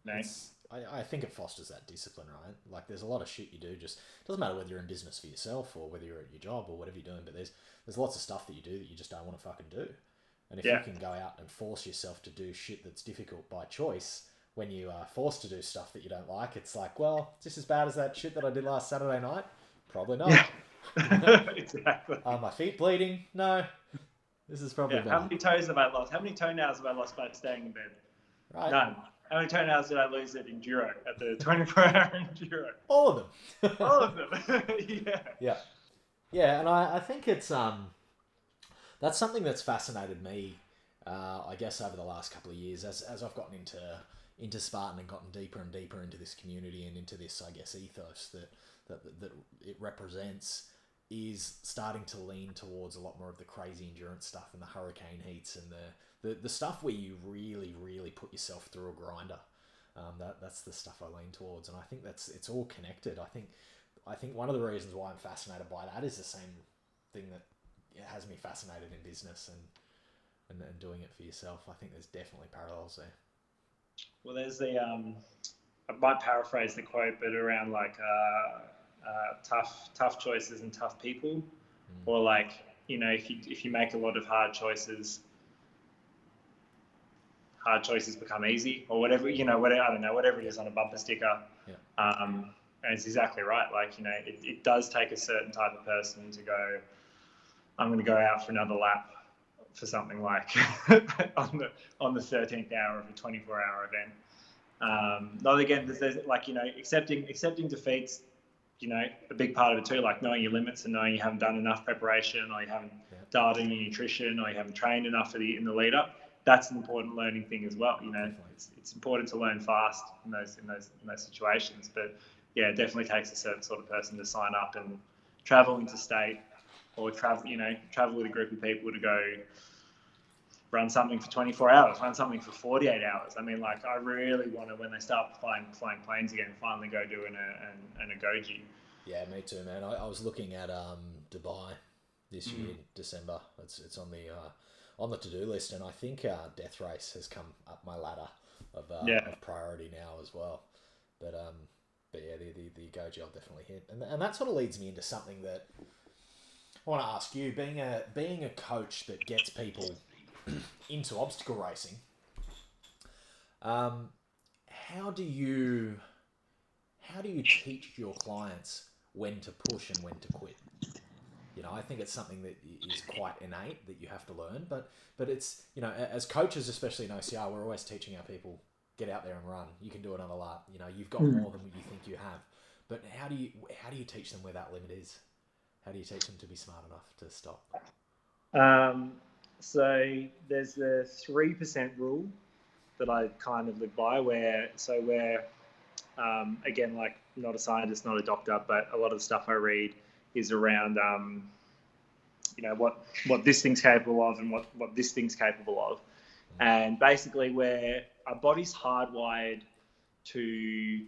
I think it fosters that discipline, right? Like there's a lot of shit you do. Just doesn't matter whether you're in business for yourself or whether you're at your job or whatever you're doing, but there's lots of stuff that you do that you just don't want to fucking do. And if you can go out and force yourself to do shit that's difficult by choice, when you are forced to do stuff that you don't like, it's like, well, is this as bad as that shit that I did last Saturday night? Probably not. Yeah. Exactly. Are my feet bleeding? No. This is probably better. How many toes have I lost? How many toenails have I lost by staying in bed? Right. None. How many toenails did I lose at Enduro, at the 24-hour Enduro? All of them. All of them. Yeah. Yeah, and I think it's that's something that's fascinated me, I guess, over the last couple of years as I've gotten into Spartan and gotten deeper and deeper into this community and into this, I guess, ethos that it represents, is starting to lean towards a lot more of the crazy endurance stuff and the hurricane heats and the stuff where you really, really put yourself through a grinder. That's the stuff I lean towards, and I think it's all connected. I think one of the reasons why I'm fascinated by that is the same thing that has me fascinated in business and doing it for yourself. I think there's definitely parallels there. Well, there's I might paraphrase the quote, but around like tough choices and tough people, or like if you make a lot of hard choices become easy, or whatever I don't know, whatever it is on a bumper sticker. And it's exactly right. Like it does take a certain type of person to go, I'm going to go out for another lap for something like on the 13th hour of a 24-hour event. Not again, there's like accepting defeats. A big part of it too, like knowing your limits and knowing you haven't done enough preparation, or you haven't dialed in your nutrition, or you haven't trained enough in the lead up. That's an important learning thing as well. It's important to learn fast in those situations. But yeah, it definitely takes a certain sort of person to sign up and travel interstate, or travel with a group of people to go run something for 24 hours, run something for 48 hours. I mean, like I really want to, when they start flying planes again, finally go do an Agogi. Yeah, me too, man. I was looking at Dubai this year, December. It's on the to-do list, and I think Death Race has come up my ladder of priority now as well. But yeah, the Agogi I'll definitely hit, and that sort of leads me into something that I want to ask you. Being a coach that gets people into obstacle racing, how do you teach your clients when to push and when to quit? I think it's something that is quite innate that you have to learn, but it's, as coaches, especially in OCR, we're always teaching our people, get out there and run. You can do another lap. You've got more than what you think you have. But how do you teach them where that limit is? How do you teach them to be smart enough to stop? So there's the 3% rule that I kind of live by, where again, like not a scientist, not a doctor, but a lot of the stuff I read is around what this thing's capable of and what this thing's capable of. And basically where our body's hardwired to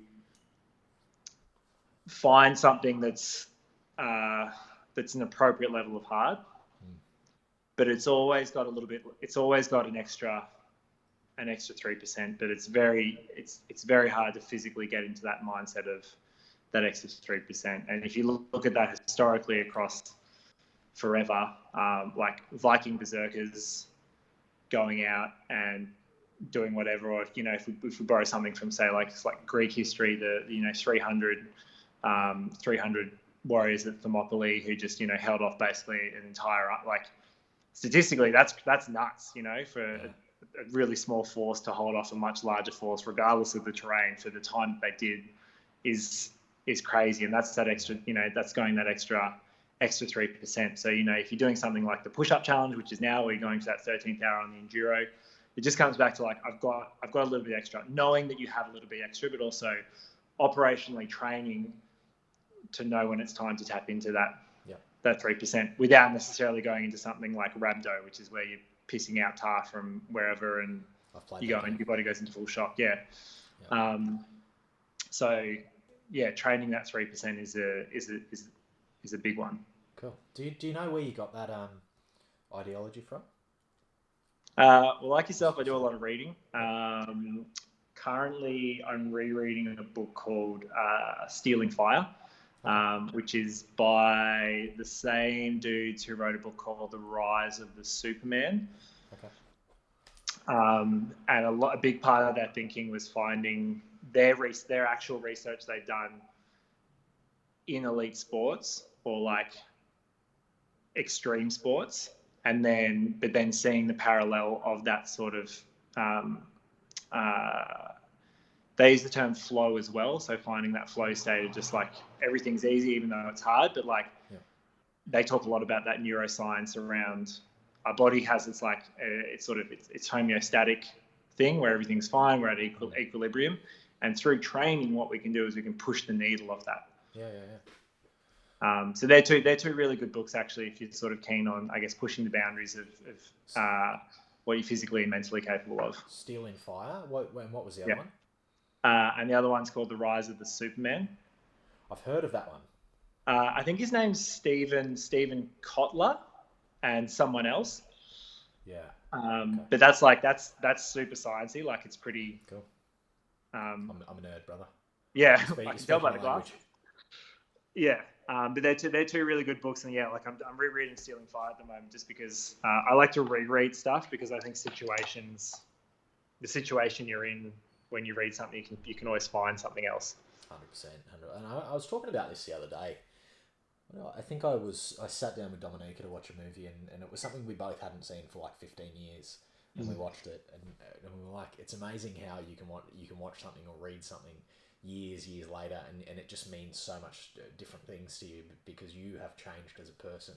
find something that's an appropriate level of hard, but it's always got an extra an extra 3%, but it's very hard to physically get into that mindset of that extra 3%. And if you look at that historically across forever, like Viking berserkers going out and doing whatever, or if we borrow something from, say, like Greek history, the 300 warriors at Thermopylae who just held off basically an entire, like, statistically that's nuts, for a really small force to hold off a much larger force regardless of the terrain for the time that they did is crazy. And that's that extra, that's going that extra 3%. So if you're doing something like the push-up challenge, which is now we're going to that 13th hour on the enduro, it just comes back to, like, I've got a little bit extra, knowing that you have a little bit extra, but also operationally training to know when it's time to tap into that 3% without necessarily going into something like rhabdo, which is where you're pissing out tar from wherever and you go and your body goes into full shock. So training that 3% is a big one. Cool. Do you know where you got that ideology from? Well, like yourself, I do a lot of reading. Currently, I'm rereading a book called Stealing Fire, which is by the same dudes who wrote a book called The Rise of the Superman. Okay. And a big part of that thinking was finding their actual research they've done in elite sports or like extreme sports, but then seeing the parallel of that sort of they use the term flow as well. So finding that flow state of just like everything's easy, even though it's hard, but like they talk a lot about that neuroscience around our body has its like, it's homeostatic thing where everything's fine. We're at equilibrium. And through training, what we can do is we can push the needle of that. So they're two really good books, actually, if you're sort of keen on, I guess, pushing the boundaries of what you're physically and mentally capable of. Stealing Fire? What was the other one? And the other one's called The Rise of the Superman. I've heard of that one. I think his name's Stephen Kotler and someone else. Yeah. Okay. But that's super sciencey. Like, it's pretty cool. I'm a nerd, brother. Yeah, I can tell by the glasses. Yeah. But they're two really good books, and I'm rereading Stealing Fire at the moment just because I like to reread stuff because I think the situation you're in when you read something, you can always find something else. 100%. And I was talking about this the other day. I think I sat down with Dominica to watch a movie, and it was something we both hadn't seen for like 15 years, and we watched it, and we were like, it's amazing how you can watch something or read something years later, and it just means so much different things to you because you have changed as a person,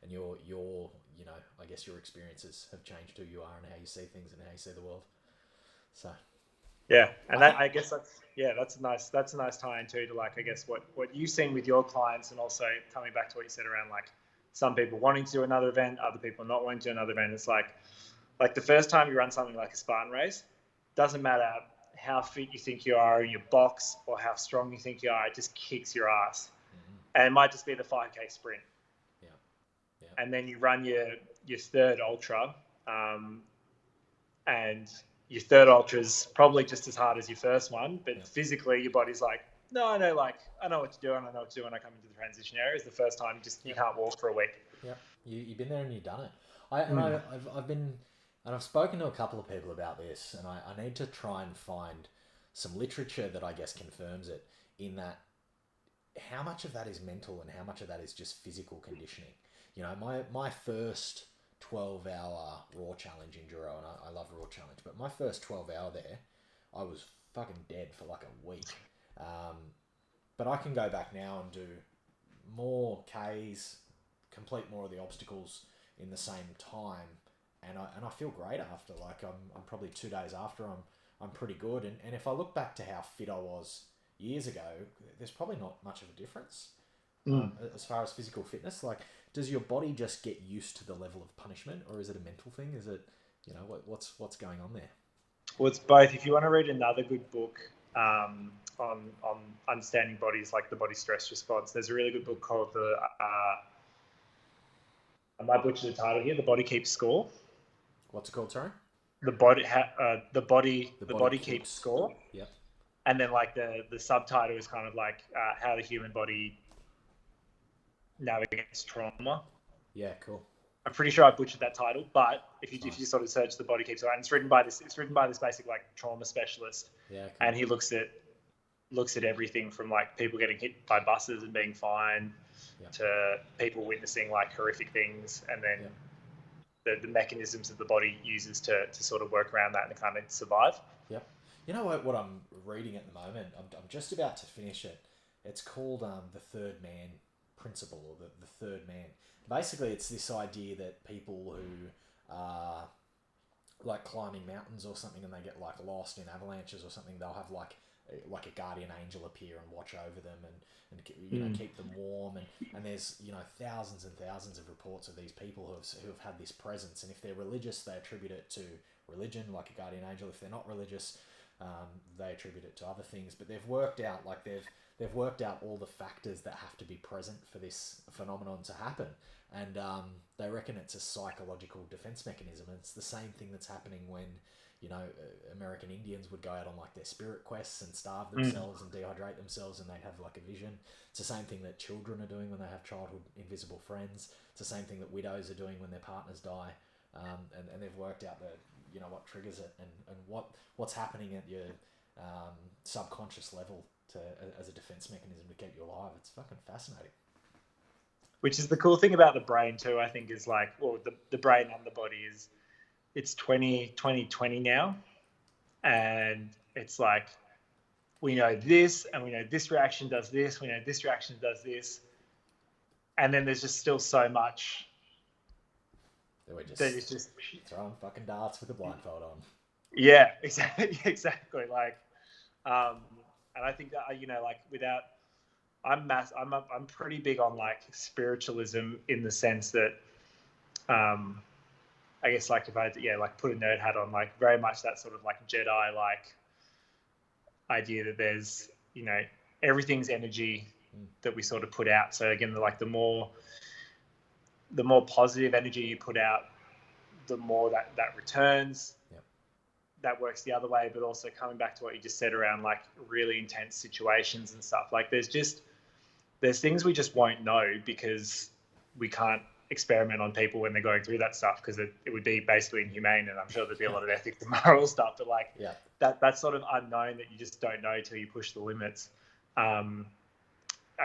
and your I guess your experiences have changed who you are and how you see things and how you see the world. So yeah, and I guess that's a nice tie-in too to, like, I guess what you've seen with your clients, and also coming back to what you said around like some people wanting to do another event, other people not wanting to do another event. It's like the first time you run something like a Spartan race, doesn't matter how fit you think you are in your box or how strong you think you are, it just kicks your ass. And it might just be the 5K sprint. Yeah. And then you run your third ultra, and your third ultra is probably just as hard as your first one, but physically your body's like, no, I know what to do, and I know what to do when I come into the transition area. Is the first time you can't walk for a week. Yeah, you've been there and you've done it. I've spoken to a couple of people about this, and I need to try and find some literature that I guess confirms it, in that how much of that is mental and how much of that is just physical conditioning. My first 12-hour raw challenge enduro, and I love raw challenge, but my first 12-hour there, I was fucking dead for like a week. But I can go back now and do more Ks, complete more of the obstacles in the same time, and I feel great after. Like I'm probably 2 days after, I'm pretty good. And if I look back to how fit I was years ago, there's probably not much of a difference as far as physical fitness. Like, does your body just get used to the level of punishment, or is it a mental thing? Is it, what's going on there? Well, it's both. If you want to read another good book on understanding bodies, like the body stress response, there's a really good book called I might butcher the title here, The Body Keeps Score. What's it called, sorry? the body the body body keeps keeps. score. Yep. And then like the subtitle is kind of like how the human body navigates trauma. Yeah, cool. I'm pretty sure I butchered that title, but if you Nice. sort of search the body keeps score, and it's written by this basic like trauma specialist. Yeah, cool. And he looks at everything from like people getting hit by buses and being fine, Yep. to people witnessing like horrific things, and then the mechanisms that the body uses to sort of work around that and kind of survive. Yep. You know what I'm reading at the moment? I'm just about to finish it. It's called the Third Man Principle, or the Third Man. Basically, it's this idea that people who are like climbing mountains or something, and they get like lost in avalanches or something, they'll have like a guardian angel appear and watch over them, and you know, keep them warm, and there's, you know, thousands and thousands of reports of these people who have had this presence, and if they're religious, they attribute it to religion, like a guardian angel. If they're not religious, they attribute it to other things. But they've worked out all the factors that have to be present for this phenomenon to happen, and they reckon it's a psychological defense mechanism. And it's the same thing that's happening when, you know, American Indians would go out on like their spirit quests and starve themselves and dehydrate themselves, and they'd have like a vision. It's the same thing that children are doing when they have childhood invisible friends. It's the same thing that widows are doing when their partners die. And they've worked out that, you know, what triggers it, and what's happening at your subconscious level as a defense mechanism to keep you alive. It's fucking fascinating. Which is the cool thing about the brain too, I think, is like, well, the brain and the body is, it's 2020 now, and it's like, we know this, and we know this reaction does this, we know this reaction does this, and then there's just still so much We're just that is just throwing fucking darts with a blindfold on. Yeah, exactly. Like, and I think that, you know, like without, I'm pretty big on like spiritualism, in the sense that, I guess like if I like put a nerd hat on, like very much that sort of like Jedi like idea that there's, you know, everything's energy that we sort of put out. So again, like the more positive energy you put out, the more that returns. Yep. That works the other way. But also coming back to what you just said around like really intense situations and stuff, like there's things we just won't know, because we can't experiment on people when they're going through that stuff, because it would be basically inhumane, and I'm sure there'd be a lot of ethics and moral stuff, but like that sort of unknown that you just don't know till you push the limits, I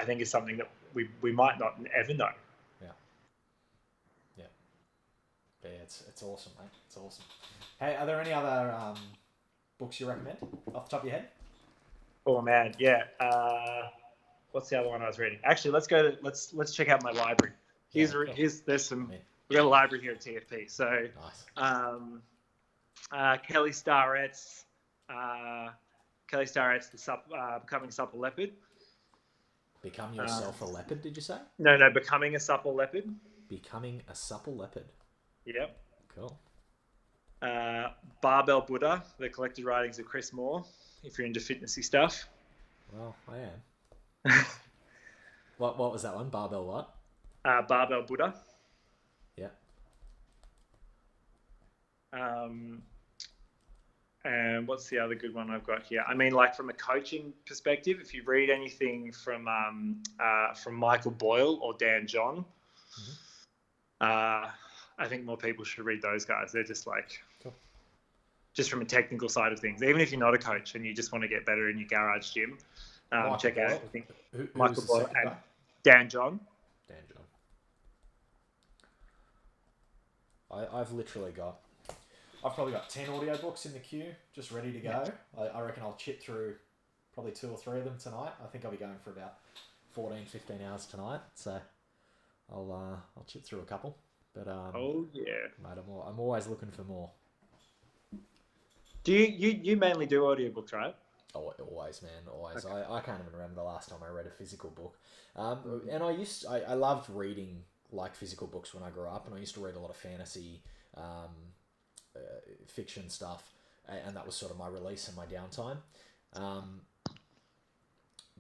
think is something that we might not ever know. Yeah, it's awesome, mate. It's awesome. Hey, are there any other books you recommend off the top of your head? Oh man, yeah. What's the other one I was reading? Actually, let's check out my library. There's some. We've got a library here at TFP. So, nice. Kelly Starrett's Becoming a Supple Leopard. Become yourself a leopard, did you say? No, Becoming a Supple Leopard. Becoming a Supple Leopard. Yep. Cool. Barbell Buddha, the collected writings of Chris Moore, if you're into fitnessy stuff. Well, I am. What was that one? Barbell what? Barbell Buddha. Yeah. And what's the other good one I've got here? I mean, like from a coaching perspective, if you read anything from Michael Boyle or Dan John, I think more people should read those guys. They're just like, just from a technical side of things. Even if you're not a coach and you just want to get better in your garage gym, check out, I think, Michael Boyle and Dan John. Dan John. I've probably got 10 audiobooks in the queue, just ready to go. I reckon I'll chip through probably 2 or 3 of them tonight. I think I'll be going for about 14, 15 hours tonight. So I'll chip through a couple. But oh yeah, mate, I'm always looking for more. Do you mainly do audiobooks, right? Oh, always, man, always. Okay. I can't even remember the last time I read a physical book. And I loved reading like physical books when I grew up, and I used to read a lot of fantasy, fiction stuff, and that was sort of my release in my downtime.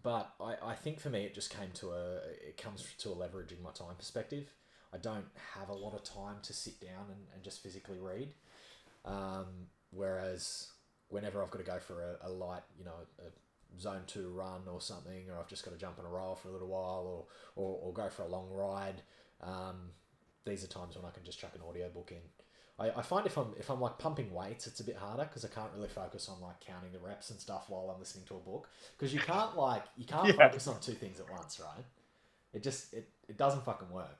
But I think for me it just comes to a leveraging my time perspective. I don't have a lot of time to sit down and just physically read. Whereas whenever I've got to go for a light, a zone 2 run or something, or I've just got to jump on a roll for a little while, or go for a long ride, these are times when I can just chuck an audiobook in. I find if I'm like pumping weights, it's a bit harder because I can't really focus on like counting the reps and stuff while I'm listening to a book, because you can't focus on two things at once, right? It doesn't fucking work.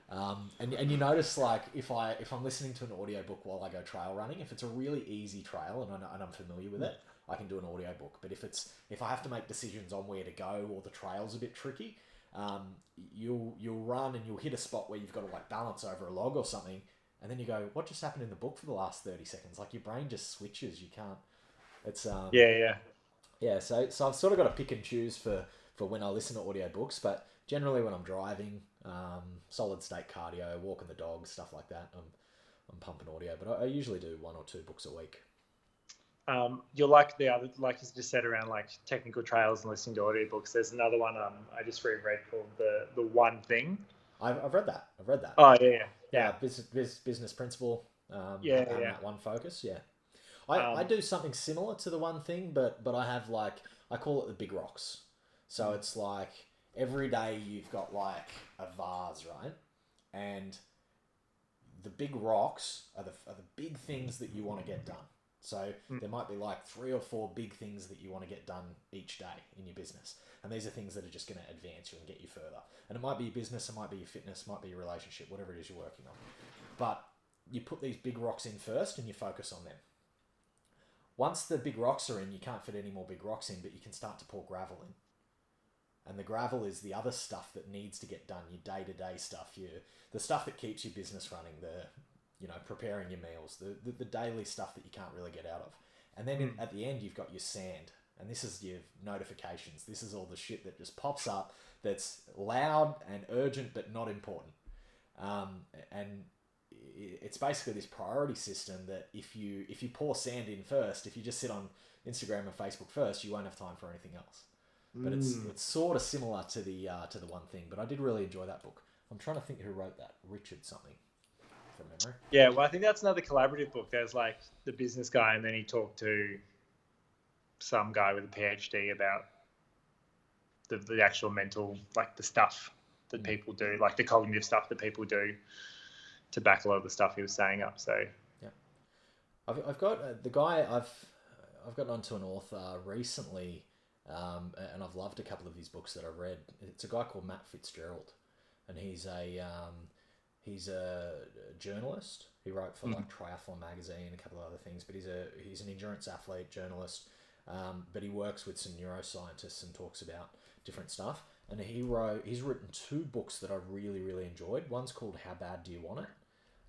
And you notice, like, if I'm listening to an audiobook while I go trail running, if it's a really easy trail and I'm familiar with it, I can do an audiobook. But if I have to make decisions on where to go, or the trail's a bit tricky, you'll run and you'll hit a spot where you've got to like balance over a log or something, and then you go, what just happened in the book for the last 30 seconds? Like, your brain just switches. You can't. It's yeah. So I've sort of got to pick and choose for when I listen to audiobooks, but generally when I'm driving, solid state cardio, walking the dog, stuff like that, I'm pumping audio. But I usually do 1 or 2 books a week. You're like the other, like you just said, around like technical trails and listening to audiobooks. There's another one I just reread called the One Thing. I've read that. Oh yeah. Business principle. That one focus. Yeah. I do something similar to the One Thing, but I have like, I call it the big rocks. So it's like every day you've got like a vase, right? And the big rocks are the big things that you want to get done. So there might be like 3 or 4 big things that you want to get done each day in your business. And these are things that are just going to advance you and get you further. And it might be your business, it might be your fitness, it might be your relationship, whatever it is you're working on. But you put these big rocks in first and you focus on them. Once the big rocks are in, you can't fit any more big rocks in, but you can start to pour gravel in. And the gravel is the other stuff that needs to get done, your day-to-day stuff, the stuff that keeps your business running, preparing your meals, the daily stuff that you can't really get out of. And then at the end, you've got your sand. And this is your notifications. This is all the shit that just pops up that's loud and urgent but not important. And it's basically this priority system that if you pour sand in first, if you just sit on Instagram and Facebook first, you won't have time for anything else. But it's sort of similar to the One Thing. But I did really enjoy that book. I'm trying to think who wrote that. Richard something, from memory. Yeah, well, I think that's another collaborative book. There's like the business guy, and then he talked to some guy with a PhD about the actual mental, like the stuff that people do, like the cognitive stuff that people do to back a lot of the stuff he was saying up. So yeah, I've got the guy I've gotten onto an author recently. And I've loved a couple of his books that I've read. It's a guy called Matt Fitzgerald, and he's a journalist. He wrote for like Triathlon magazine and a couple of other things, but he's an endurance athlete, journalist. But he works with some neuroscientists and talks about different stuff. And he's written 2 books that I really, really enjoyed. One's called How Bad Do You Want It?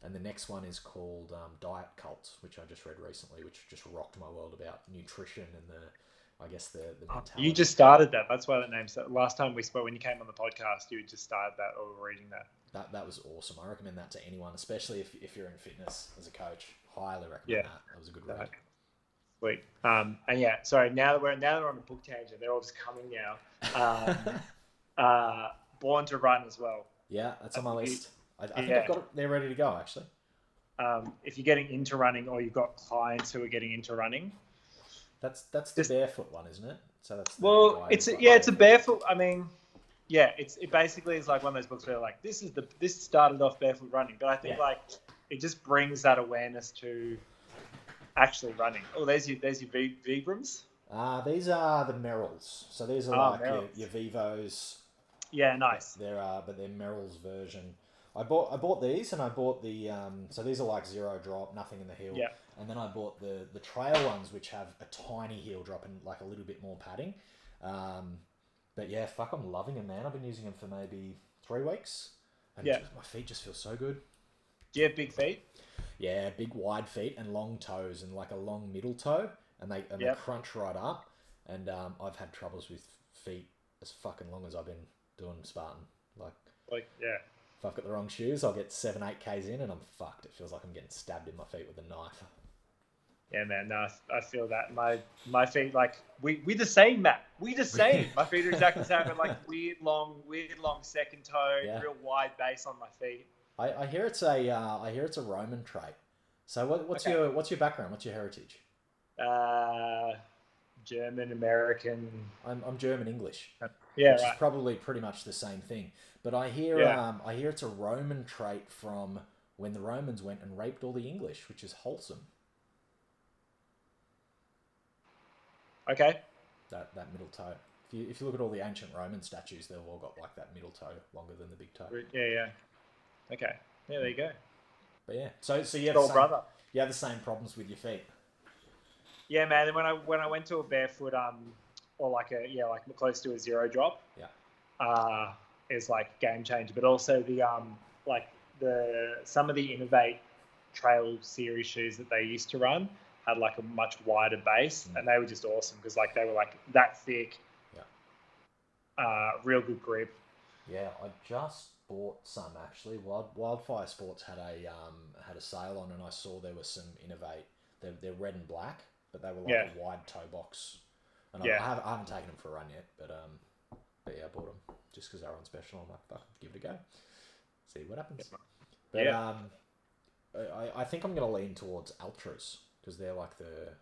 And the next one is called Diet Cult, which I just read recently, which just rocked my world about nutrition and the mentality. You just started that. That's why that name's last time we spoke, when you came on the podcast, you just started that or were reading that. That was awesome. I recommend that to anyone, especially if you're in fitness as a coach. Highly recommend that. That was a good read. Sweet. And yeah, sorry. Now that we're on a book tangent, they're all just coming now. Born to Run as well. Yeah, that's on my list. I think I've got it. They're ready to go, actually. If you're getting into running, or you've got clients who are getting into running, that's the barefoot one, isn't it? So that's it's a barefoot. I mean, yeah, it basically is like one of those books where like this started off barefoot running, but I think like it just brings that awareness to actually running. Oh, there's your Vibrams. These are the Merrills. So these are your Vivos. Yeah, nice. But they're Merrill's version. I bought these, and I bought the so these are like 0 drop, nothing in the heel. Yeah. And then I bought the trail ones, which have a tiny heel drop and like a little bit more padding. But yeah, fuck, I'm loving them, man. I've been using them for maybe 3 weeks. And my feet just feel so good. Do you have big feet? Yeah, big wide feet and long toes and like a long middle toe, and they crunch right up. And I've had troubles with feet as fucking long as I've been doing Spartan. If I've got the wrong shoes, I'll get 7-8 Ks in and I'm fucked. It feels like I'm getting stabbed in my feet with a knife. Yeah, man. No, I feel that. My feet, like, we the same, Matt. We the same. My feet are exactly the same. But like weird long second toe, real wide base on my feet. I hear it's a Roman trait. So what's Okay. what's your background? What's your heritage? German, American. I'm German English, Yeah, which is right. probably pretty much the same thing. But Yeah. I hear it's a Roman trait from when the Romans went and raped all the English, which is wholesome. Okay. That middle toe. If you look at all the ancient Roman statues, they've all got like that middle toe longer than the big toe. Yeah, yeah. Okay. Yeah, there you go. But yeah, so Soul brother. you have the same problems with your feet. Yeah, man. And when I went to a barefoot or like like close to a zero drop, Yeah. is like game changer. But also the like the some of the Innovate Trail Series shoes that they used to run had like a much wider base, and they were just awesome because like they were like that thick, real good grip. Yeah, I just bought some actually. Wildfire Sports had a sale on, and I saw there was some Innovate. They're red and black, but they were like Yeah, a wide toe box. And yeah, I haven't taken them for a run yet, but yeah, I bought them just because they were on special. I'm like, fuck, give it a go, see what happens. But yeah. I think I'm gonna lean towards Ultras because they're like the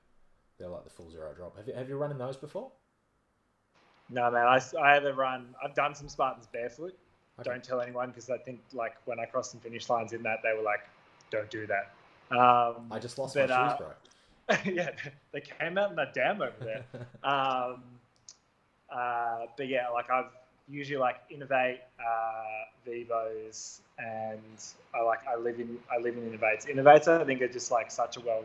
full zero drop. Have you run in those before? No, man. I had a run. I've done some Spartans barefoot. Okay. Don't tell anyone because I think like when I crossed some finish lines in that, they were like, "Don't do that." I just lost my But shoes, bro. yeah, they came out in that dam over there. But yeah, like I've usually like Innovate, Vivos, and I live in Innovates. Innovates I think are just like such a well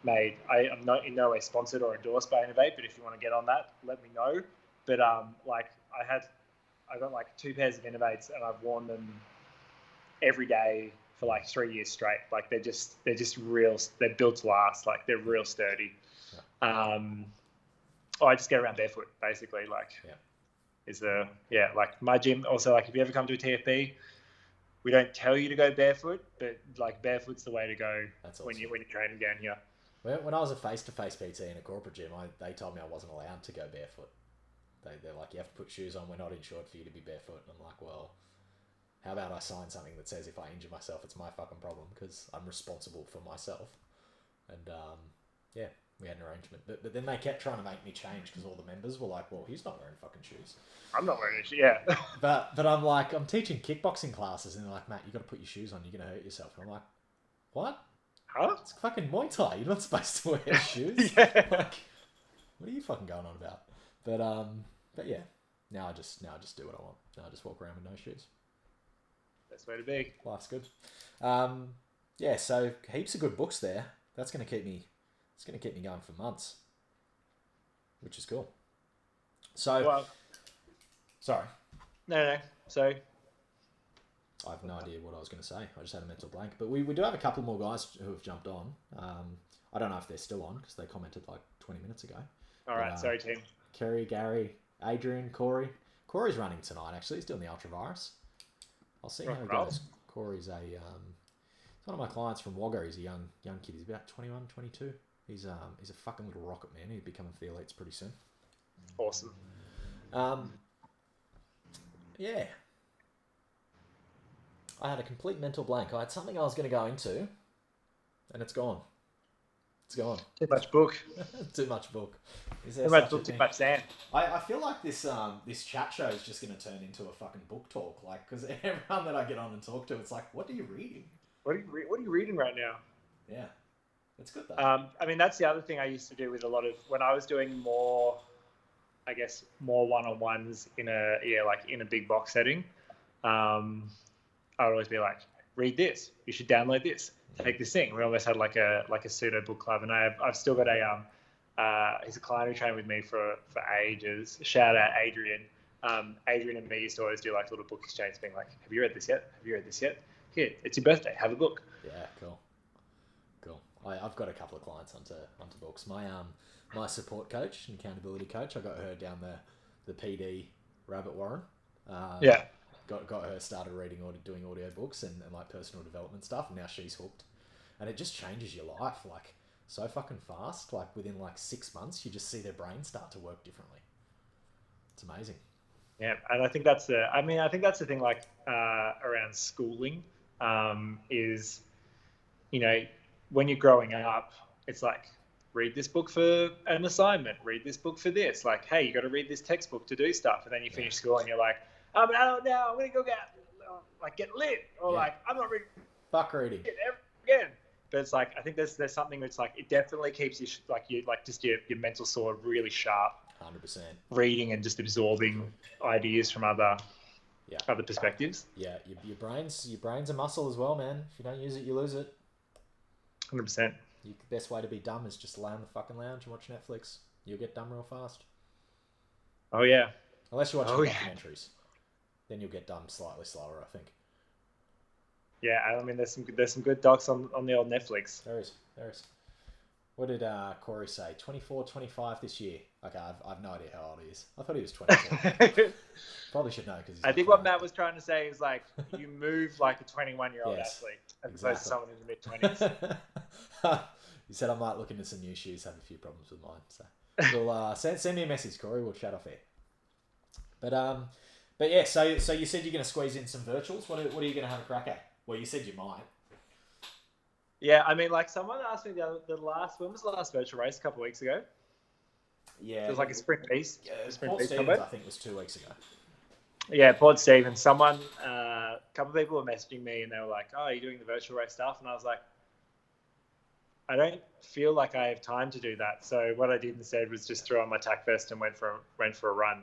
made. I'm not in no way sponsored or endorsed by Innovate, but if you want to get on that, let me know. But like I got like 2 pairs of Innovates and I've worn them every day for like 3 years straight. Like they're just real. They're built to last. Like they're real sturdy. Um, I just get around barefoot basically. Like like my gym. Also, like if you ever come to a TFB, we don't tell you to go barefoot, but like barefoot's the way to go. That's awesome. When you're training down here. When I was a face-to-face PT in a corporate gym, they told me I wasn't allowed to go barefoot. They're like, you have to put shoes on. We're not insured for you to be barefoot. And I'm like, well, how about I sign something that says if I injure myself, it's my fucking problem because I'm responsible for myself. And yeah, we had an arrangement. But then they kept trying to make me change because all the members were like, well, he's not wearing fucking shoes. I'm not wearing it. Yeah. But I'm like, I'm teaching kickboxing classes, and they're like, Matt, you got to put your shoes on. You're gonna hurt yourself. And I'm like, what? Huh? It's fucking Muay Thai. You're not supposed to wear shoes. Yeah. Like, what are you fucking going on about? But yeah, now I just do what I want. Now I just walk around with no shoes. Best way to be. Life's good. Yeah, so heaps of good books there. That's gonna keep me. It's gonna keep me going for months, which is cool. So, Well, sorry, no. So I have no idea what I was going to say. I just had a mental blank. But we do have a couple more guys who have jumped on. I don't know if they're still on because they commented like 20 minutes ago. all right, sorry, team. Kerry, Gary, Adrian, Corey. Corey's running tonight. Actually, he's doing the Ultravirus. I'll see how it goes. Corey's he's one of my clients from Wagga. He's a young kid. He's about 21, 22. He's a fucking little rocket man. He'll be coming for the elites pretty soon. Awesome. Yeah. I had a complete mental blank. I had something I was going to go into, and it's gone. It's gone. Too much book. Too much book. Too much book, too much sand. I feel like this chat show is just going to turn into a fucking book talk. Like, because everyone that I get on and talk to, it's like, what are you reading? What are you reading right now? Yeah. It's good though. I mean, that's the other thing I used to do with a lot of when I was doing more, I guess, more one-on-ones in a big box setting. I would always be like, read this. You should download this. Take this thing. We almost had like a pseudo book club, and I've still got he's a client who trained with me for ages. Shout out Adrian. Adrian and me used to always do like little book exchange, being like, have you read this yet? Have you read this yet? Here, it's your birthday. Have a book. Yeah, cool. I've got a couple of clients onto books. My support coach and accountability coach, I got her down the PD rabbit warren. Yeah. Got her started reading or doing audio books and like personal development stuff, and now she's hooked. And it just changes your life like so fucking fast. Like within like 6 months, you just see their brain start to work differently. It's amazing. Yeah, and I think that's the thing like around schooling is, when you're growing up, it's like, read this book for an assignment, read this book for this. Like, hey, you got to read this textbook to do stuff. And then you finish school and you're like, I'm an adult now, I'm going to go get lit. Or like, I'm not reading Fuck reading. ever again. But it's like, I think there's something that's like, it definitely keeps you, just your mental sword really sharp. 100%. Reading and just absorbing ideas from other perspectives. Yeah, your brain's a muscle as well, man. If you don't use it, you lose it. 100%. The best way to be dumb is just lay on the fucking lounge and watch Netflix. You'll get dumb real fast. Oh yeah. Unless you're watching documentaries, then you'll get dumb slightly slower, I think. Yeah, I mean, there's some good docs on the old Netflix. There is. What did Corey say? 24, 25 this year. Okay, I've no idea how old he is. I thought he was 24. Probably should know because I think what Matt was trying to say is like you move like a 21-year-old athlete as opposed to someone in the mid-20s. You said I might look into some new shoes. Have a few problems with mine. So we'll send me a message, Corey. We'll chat off air. But yeah. So you said you're going to squeeze in some virtuals. What are you going to have a crack at? Well, you said you might. Yeah, I mean, like someone asked me when was the last virtual race? A couple of weeks ago. Yeah, it was like a sprint piece. Port Stevens, I think, was 2 weeks ago. Yeah, Port Stevens. Someone, a couple of people were messaging me and they were like, "Oh, are you doing the virtual race stuff?" And I was like, I don't feel like I have time to do that. So what I did instead was just throw on my tack vest and went for a run.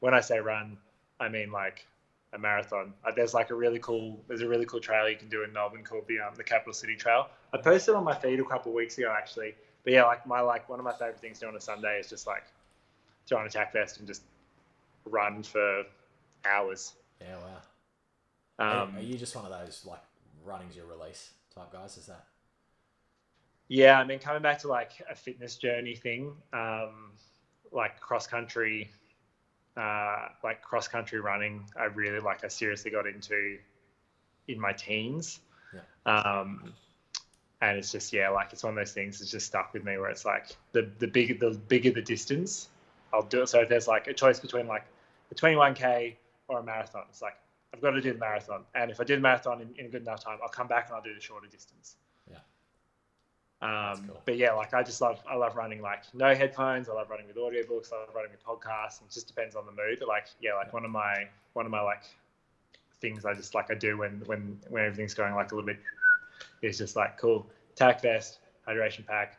When I say run, I mean like a marathon. There's a really cool trail you can do in Melbourne called the Capital City Trail. I posted on my feed a couple of weeks ago actually. But yeah, one of my favorite things to do on a Sunday is just like throw on a tack vest and just run for hours. Yeah, wow. Are you just one of those like running's your release type guys? Is that? Yeah, I mean, coming back to like a fitness journey thing, like cross country running, I seriously got into in my teens. Yeah. And it's just, it's one of those things that's just stuck with me where it's like the bigger the distance, I'll do it. So if there's like a choice between like a 21K or a marathon, it's like, I've got to do the marathon. And if I do the marathon in a good enough time, I'll come back and I'll do the shorter distance. Yeah. Cool. But yeah, like I love running like no headphones. I love running with audiobooks. I love running with podcasts. It just depends on the mood. But one of my like things I just like I do when everything's going like a little bit is just like cool tack vest, hydration pack.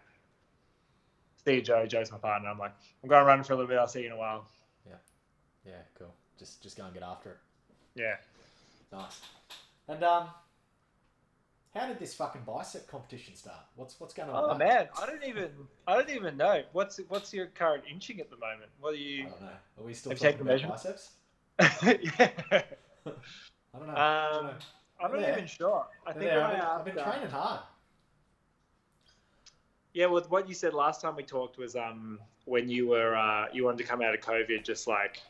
See you, Joe. Joe's my partner. I'm like, I'm going running for a little bit. I'll see you in a while. Yeah, cool. Just go and get after it. Yeah. Nice. And how did this fucking bicep competition start? What's going on? Oh man, I don't even know. What's your current inching at the moment? What are you? I don't know. Are we still talking about biceps? Yeah. I don't know. I'm not even sure. I think I've been training hard. Yeah, well, what you said last time we talked was when you were you wanted to come out of COVID just like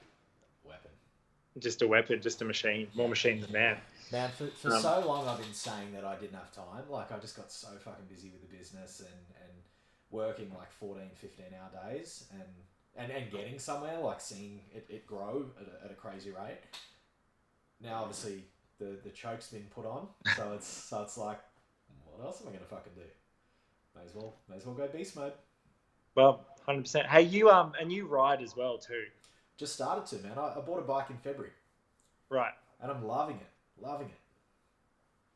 just a weapon, just a machine, more machine than man. Man, for so long I've been saying that I didn't have time. Like I just got so fucking busy with the business and working like 14, 15-hour days and getting somewhere, like seeing it grow at a crazy rate. Now obviously the choke's been put on, so it's like, what else am I gonna fucking do? May as well go beast mode. Well, 100%. Hey, you and you ride as well too. Just started to, man. I bought a bike in February. Right. And I'm loving it.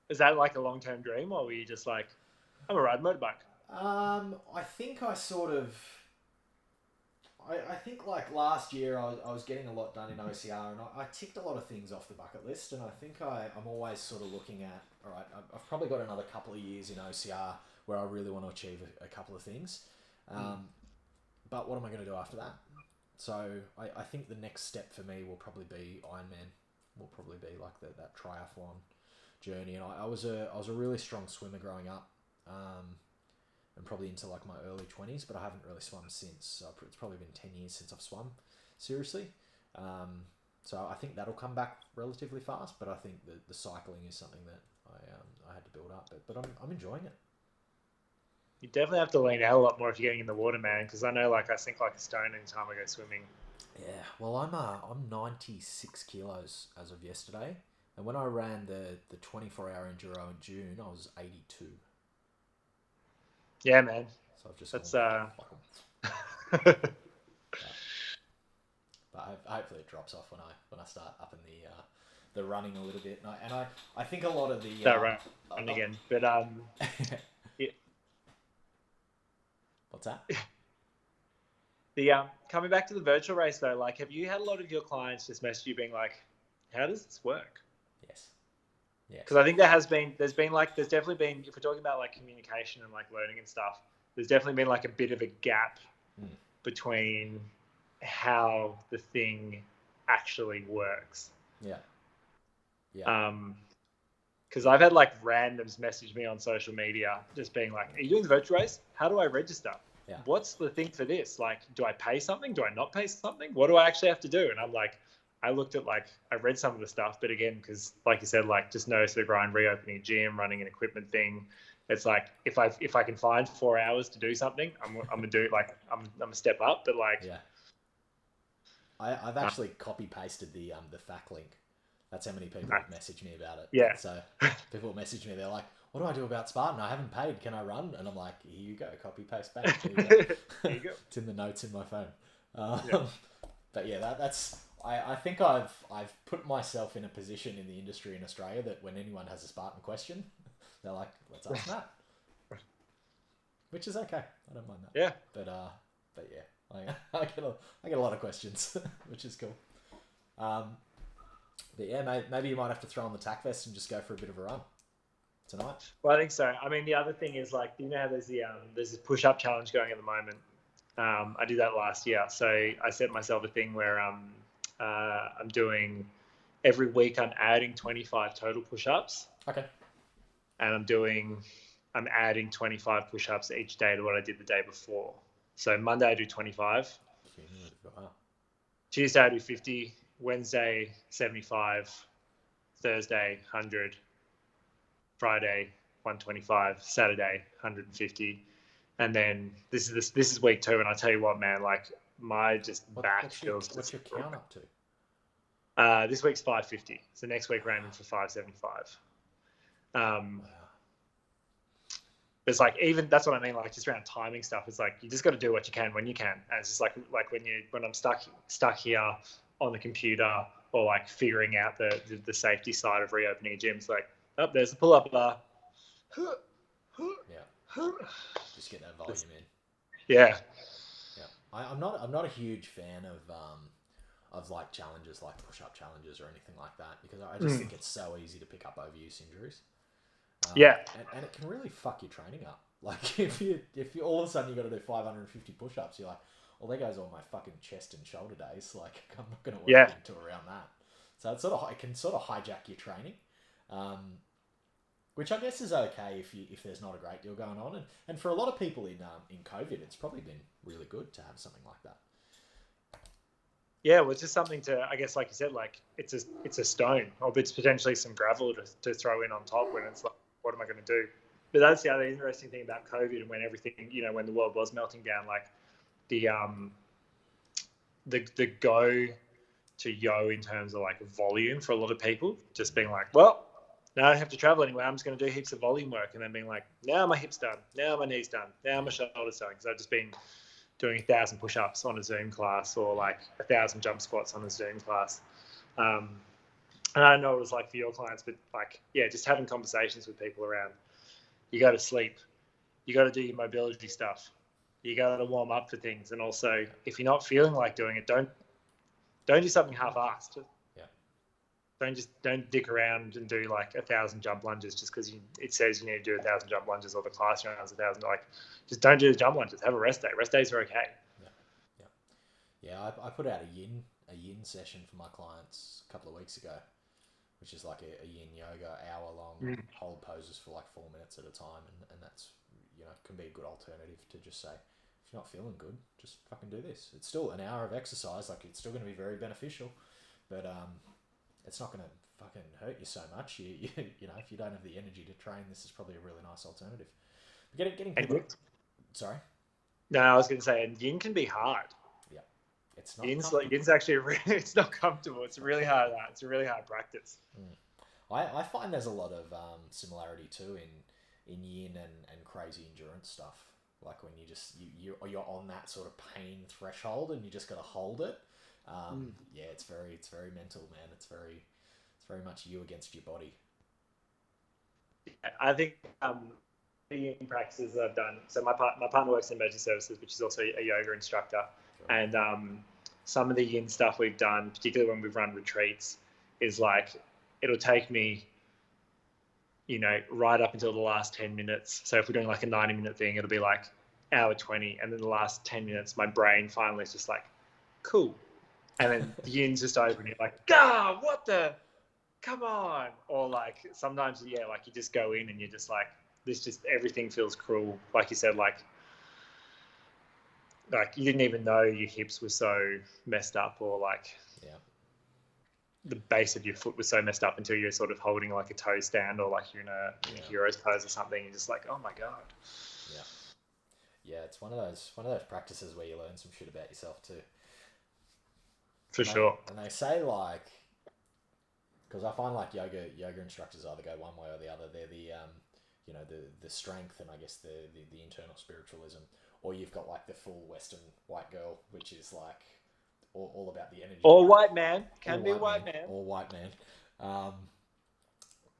Is that like a long-term dream, or were you just like, I'm a ride motorbike? I think I sort of. I think like last year I was getting a lot done in OCR and I ticked a lot of things off the bucket list, and I think I'm always sort of looking at, all right, I've probably got another couple of years in OCR where I really want to achieve a couple of things. But what am I going to do after that? So I think the next step for me will probably be Ironman. Will probably be like that triathlon journey. And I was a really strong swimmer growing up, and probably into like my early 20s, but I haven't really swum since. So it's probably been 10 years since I've swum seriously. So I think that'll come back relatively fast, but I think the cycling is something that I had to build up. But I'm enjoying it. You definitely have to lean out a lot more if you're getting in the water, man, because I know I sink like a stone anytime I go swimming. Yeah, well, I'm 96 kilos as of yesterday, and when I ran the 24-hour enduro in June, I was 82. Yeah, man. So I've just That's gone, but hopefully it drops off when I start up in the running a little bit. I think a lot of the that run again. But yeah, what's that? the coming back to the virtual race though, like, have you had a lot of your clients just message you being like, "How does this work?" Yes. Yes. Because I think there's definitely been, if we're talking about like communication and like learning and stuff, there's definitely been like a bit of a gap between how the thing actually works. Yeah. Yeah. Because I've had like randoms message me on social media just being like, "Are you doing the virtual race? How do I register? Yeah. What's the thing for this? Like, do I pay something? Do I not pay something? What do I actually have to do?" And I'm like, I looked at like, I read some of the stuff, but again, because like you said, like just notice the grind, reopening a gym, running an equipment thing. It's like if I can find 4 hours to do something, I'm gonna do it. Like I'm a step up, but like Yeah. I've actually copy pasted the FAQ link. That's how many people have messaged me about it. Yeah. So people message me, they're like, "What do I do about Spartan? I haven't paid. Can I run?" And I'm like, "Here you go. Copy paste back. There you go." There you go. It's in the notes in my phone. Yeah. But yeah, that's. I think I've put myself in a position in the industry in Australia that when anyone has a Spartan question, they're like, "Let's ask Matt," which is okay. I don't mind that. Yeah. But yeah, I get a lot of questions, which is cool. But yeah, maybe you might have to throw on the tack vest and just go for a bit of a run tonight. Well, I think so. I mean, the other thing is like, you know how there's this push-up challenge going at the moment. I did that last year, so I set myself a thing where I'm doing every week. I'm adding 25 total push-ups. Okay. And I'm adding 25 push-ups each day to what I did the day before. So Monday I do 25. Wow. Tuesday I do 50. Wednesday 75. Thursday 100. Friday 125. Saturday 150. And then this is week 2, and I tell you what, man, like my back feels. What's your count up to? This week's 550. So next week we're aiming for 575. Wow. It's like, even that's what I mean, like just around timing stuff. It's like you just got to do what you can when you can. And it's just like when I'm stuck here on the computer or like figuring out the safety side of reopening a gym. It's like, oh, there's the pull-up bar. Yeah. Just get that volume in. Yeah. Yeah. I'm not a huge fan of like challenges, like push-up challenges or anything like that, because I just think it's so easy to pick up overuse injuries. Yeah. And it can really fuck your training up. Like if you all of a sudden you got to do 550 push-ups, you're like, well, there goes all my fucking chest and shoulder days. Like I'm not going to work into around that. So it can sort of hijack your training, which I guess is okay if there's not a great deal going on. And for a lot of people in COVID, it's probably been really good to have something like that. Yeah, well, it's just something to, I guess, like you said, like it's a stone, or it's potentially some gravel to throw in on top when it's like, what am I going to do? But that's the other interesting thing about COVID and when everything, when the world was melting down, like the go to yo in terms of like volume for a lot of people, just being like, well, now I don't have to travel anywhere. I'm just going to do heaps of volume work, and then being like, now my hips done, now my knees done, now my shoulders done, because I've just been doing 1,000 push-ups on a Zoom class or like 1,000 jump squats on a Zoom class. And I don't know what it was like for your clients, but like, yeah, just having conversations with people around, you got to sleep, you got to do your mobility stuff, you got to warm up for things. And also, if you're not feeling like doing it, don't do something half-assed. Yeah. Don't dick around and do like 1,000 jump lunges just because it says you need to do 1,000 jump lunges or the class runs 1,000. Like, just don't do the jump lunges. Have a rest day. Rest days are okay. Yeah. I put out a yin session for my clients a couple of weeks ago, which is like a yin yoga hour long, hold poses for like 4 minutes at a time, and that's can be a good alternative to just say, if you're not feeling good, just fucking do this. It's still an hour of exercise, like it's still going to be very beneficial, but it's not going to fucking hurt you so much. You know, if you don't have the energy to train, this is probably a really nice alternative. But getting people. Sorry. No, I was going to say, and yin can be hard. Yeah, it's not. Yin's actually it's not comfortable. It's really hard. It's a really hard practice. I find there's a lot of similarity too in yin and crazy endurance stuff. like when you're on that sort of pain threshold and you just got to hold it. Yeah, it's very mental, man. It's very much you against your body. I think the practices that I've done. So my partner works in emergency services, which is also a yoga instructor, and some of the yin stuff we've done, particularly when we've run retreats, is like it'll take me, right up until the last 10 minutes. So if we're doing like a 90-minute thing, it'll be like hour 20, and then the last 10 minutes, my brain finally is just like, cool, and then the yin's just over, and you're like, God, what the. Come on. Or like sometimes, like you just go in and you're just like, everything feels cruel. Like you said, like you didn't even know your hips were so messed up, or like the base of your foot was so messed up until you're sort of holding like a toe stand, or like you're in a hero's pose or something. You're just like, oh my God. Yeah, it's one of those practices where you learn some shit about yourself too. For sure. And they say like, because I find like yoga instructors either go one way or the other. They're the strength and I guess the internal spiritualism, or you've got like the full Western white girl, which is like all about the energy. Or white man, can be white man. Or white man,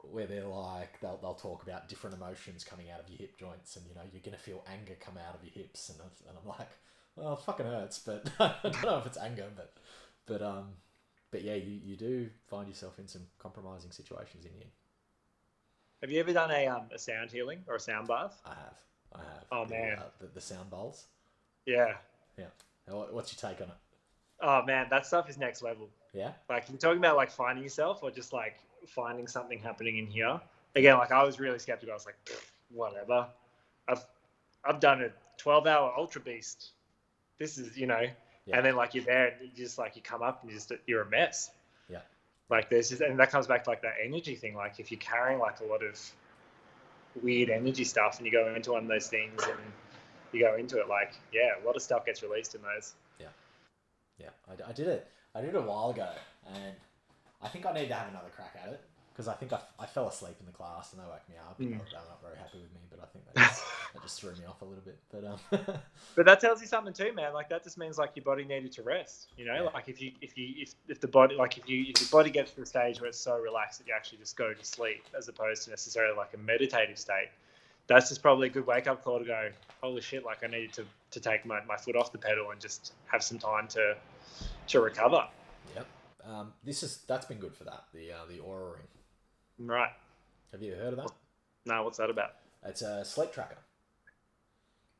where they're like they'll talk about different emotions coming out of your hip joints, and you're gonna feel anger come out of your hips, and I'm like, well, it fucking hurts, but I don't know if it's anger, but yeah, you do find yourself in some compromising situations in yin. Have you ever done a sound healing or a sound bath? I have. Oh, man. The sound bowls. Yeah. Yeah. What's your take on it? Oh, man, that stuff is next level. Yeah? Like, you're talking about, like, finding yourself, or just, like, finding something happening in here. Again, like, I was really skeptical. I was like, whatever. I've done a 12-hour Ultra Beast. This is, And then, like, you're there, and you just, like, you come up, and you're a mess. Yeah. Like, and that comes back to, like, that energy thing. Like, if you're carrying, like, a lot of weird energy stuff, and you go into one of those things, and you go into it, like, a lot of stuff gets released in those. Yeah. I did it a while ago, and I think I need to have another crack at it, because I think I fell asleep in the class, and they woke me up, and they were not very happy with me, but I think that just threw me off a little bit. But that tells you something too, man. Like, that just means like your body needed to rest. Like if the body, like if your body gets to the stage where it's so relaxed that you actually just go to sleep, as opposed to necessarily like a meditative state, that's just probably a good wake up call to go, holy shit, like I needed to take my foot off the pedal and just have some time to recover. Yep. That's been good for that. The Oura Ring. Right. Have you heard of that? No, what's that about? It's a sleep tracker.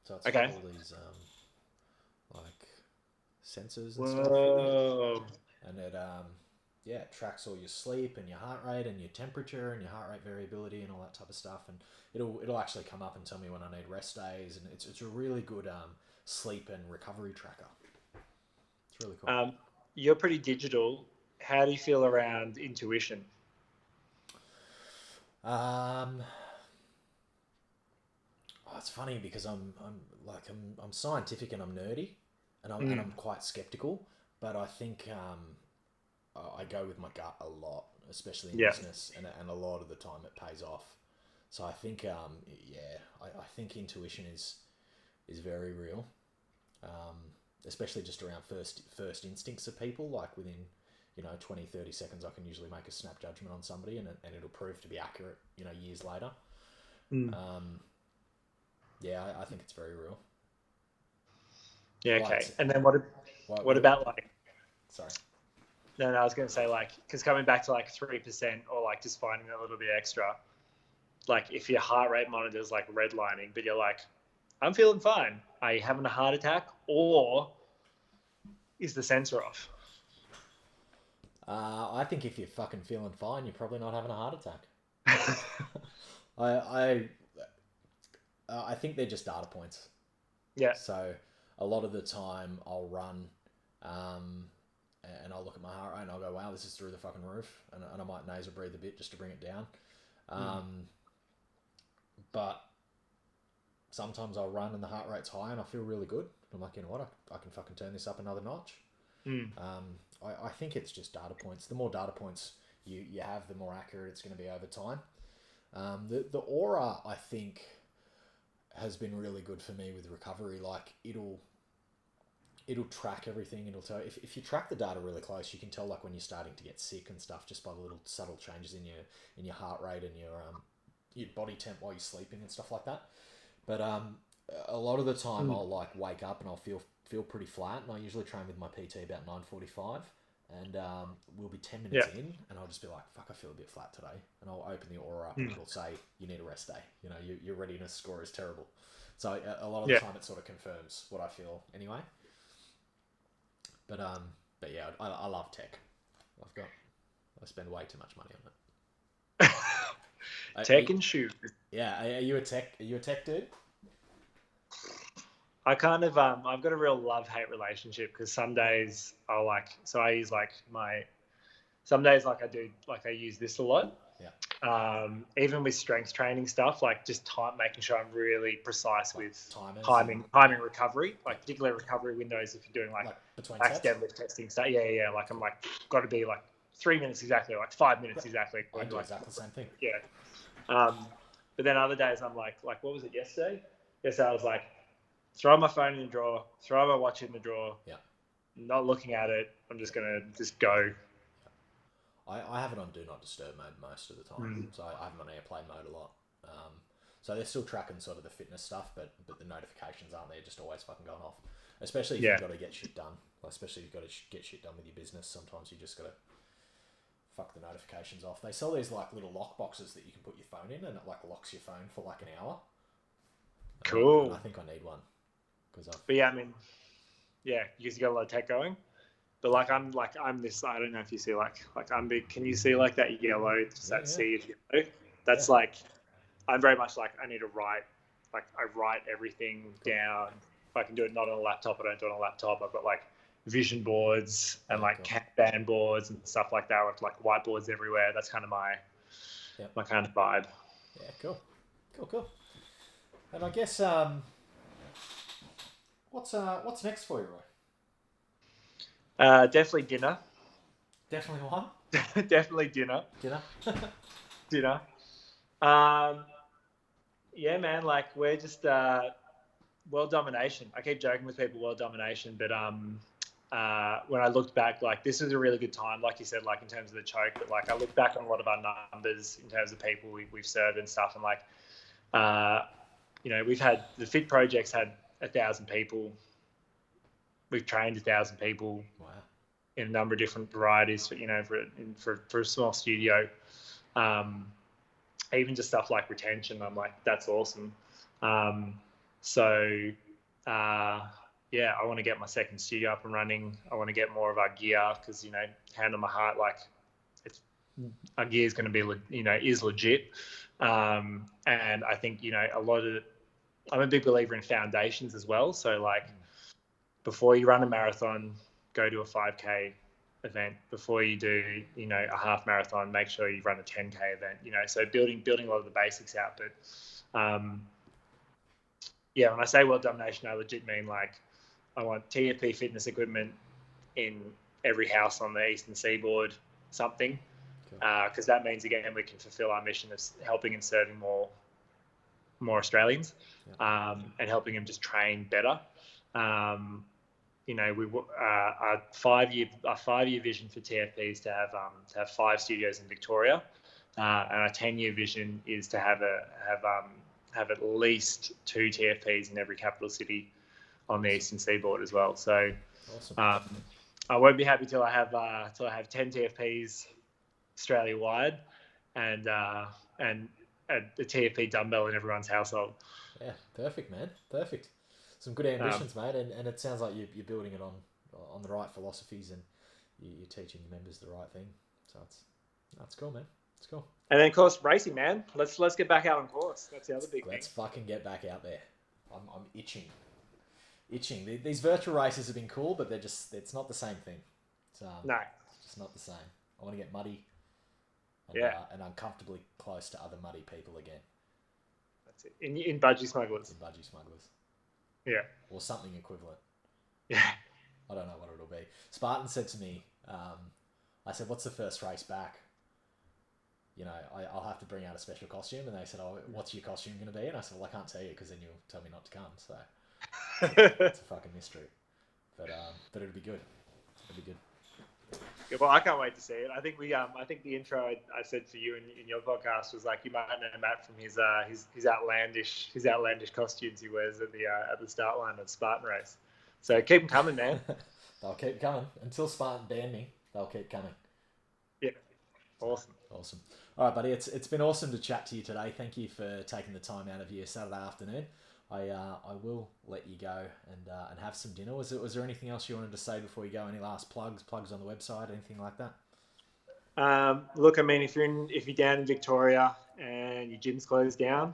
So it's okay. got all these like sensors and Whoa. stuff. And it it tracks all your sleep and your heart rate and your temperature and your heart rate variability and all that type of stuff. And it'll actually come up and tell me when I need rest days. And it's a really good sleep and recovery tracker. It's really cool. You're pretty digital. How do you feel around intuition? It's funny because I'm scientific and I'm nerdy, and I'm quite skeptical. But I think I go with my gut a lot, especially in business, and a lot of the time it pays off. So I think I think intuition is very real, especially just around first instincts of people. Like within 20, 30 seconds, I can usually make a snap judgment on somebody, and it'll prove to be accurate years later. I think it's very real. Yeah, okay. And then what about like... Sorry. No, I was going to say, like, because coming back to like 3% or like just finding a little bit extra, like if your heart rate monitor is like redlining, but you're like, I'm feeling fine. Are you having a heart attack, or is the sensor off? I think if you're fucking feeling fine, you're probably not having a heart attack. I think they're just data points. Yeah. So a lot of the time I'll run and I'll look at my heart rate and I'll go, wow, this is through the fucking roof. And I might nasal breathe a bit just to bring it down. But sometimes I'll run and the heart rate's high and I feel really good. I'm like, you know what? I can fucking turn this up another notch. I think it's just data points. The more data points you have, the more accurate it's going to be over time. The Aura, I think, has been really good for me with recovery. Like it'll track everything. It'll tell if you track the data really close, you can tell like when you're starting to get sick and stuff just by the little subtle changes in your heart rate and your body temp while you're sleeping and stuff like that. But a lot of the time I'll like wake up and I'll feel pretty flat, and I usually train with my PT about 9:45, and we'll be 10 minutes in, and I'll just be like, fuck, I feel a bit flat today, and I'll open the aura up and it'll say you need a rest day. You know, your readiness score is terrible. So a lot of the time it sort of confirms what I feel anyway. But yeah, I love tech. I spend way too much money on it. Tech and shoes. Yeah, are you a tech dude? I kind of I've got a real love-hate relationship, because some days I use some days I use this a lot. Yeah. Even with strength training stuff, like just making sure I'm really precise like with timing recovery, like particularly recovery windows if you're doing like between max sets? deadlift testing stuff. Yeah. Like I'm like got to be like 3 minutes exactly, like 5 minutes exactly. I do exactly the same thing. Yeah. But then other days I'm like what was it yesterday? Yesterday I was like, throw my phone in the drawer, throw my watch in the drawer. Yeah. Not looking at it. I'm just gonna go. I have it on do not disturb mode most of the time, so I have it on airplane mode a lot. So they're still tracking sort of the fitness stuff, but the notifications aren't there, just always fucking going off. Especially if you've got to get shit done. Especially if you've got to get shit done with your business. Sometimes you just got to fuck the notifications off. They sell these like little lock boxes that you can put your phone in, and it like locks your phone for like an hour. Cool. I think I need one. But yeah, I mean, yeah, because you got a lot of tech going. But I'm this. I don't know if you see like I'm big. Can you see like that yellow? That sea of yellow. That's like I'm very much like I need to write. Like I write everything down. If I can do it not on a laptop, I don't do it on a laptop. I've got like vision boards and like Kanban boards and stuff like that, with like whiteboards everywhere. That's kind of my kind of vibe. Yeah, cool. And I guess what's next for you, Roy? Definitely dinner. Definitely one. Definitely dinner. Dinner. Yeah, man. Like we're just world domination. I keep joking with people world domination, but when I looked back, like this was a really good time, like you said, like in terms of the choke. But like I look back on a lot of our numbers in terms of people we've served and stuff, and like we've had the Fit Project's had 1,000 people. We've trained 1,000 people. Wow. In a number of different varieties, for a small studio. Even just stuff like retention, I'm like, that's awesome. I want to get my second studio up and running. I want to get more of our gear, because hand on my heart, like our gear is going to be is legit. And I think a lot of I'm a big believer in foundations as well. So like before you run a marathon, go to a 5K event. Before you do a half marathon, make sure you run a 10K event. So building a lot of the basics out. But when I say world domination, I legit mean like I want TFP fitness equipment in every house on the eastern seaboard, something, because that means again we can fulfill our mission of helping and serving more Australians, and helping them just train better. Our 5-year vision for TFP is to have 5 studios in Victoria, and our 10-year vision is to have at least 2 TFPs in every capital city on the eastern seaboard as well. So, awesome. I won't be happy till I have 10 TFPs Australia wide, and a TFP dumbbell in everyone's household. Yeah, perfect, man. Perfect. Some good ambitions, mate, and it sounds like you're building it on the right philosophies, and you're teaching your members the right thing. So that's cool, man. It's cool. And then, of course, racing, man. Let's get back out on course. That's the other big thing. Let's fucking get back out there. I'm itching. These virtual races have been cool, but it's not the same thing. No, it's just not the same. I want to get muddy. And uncomfortably close to other muddy people again. That's it. In budgie smugglers. Yeah. Or something equivalent. Yeah. I don't know what it'll be. Spartan said to me, I said, what's the first race back? I'll have to bring out a special costume. And they said, oh, what's your costume going to be? And I said, well, I can't tell you because then you'll tell me not to come. So it's a fucking mystery. But it'll be good. It'll be good. Yeah, well, I can't wait to see it. I think I think the intro I said for you in your podcast was like, you might know Matt from his outlandish costumes he wears at the start line of the Spartan race. So keep them coming, man. They'll keep coming until Spartan ban me. They'll keep coming. Yeah, awesome. Awesome. All right, buddy. It's been awesome to chat to you today. Thank you for taking the time out of your Saturday afternoon. I will let you go and have some dinner. Was there anything else you wanted to say before you go? Any last plugs on the website, anything like that? Look, I mean, if you're down in Victoria and your gym's closed down,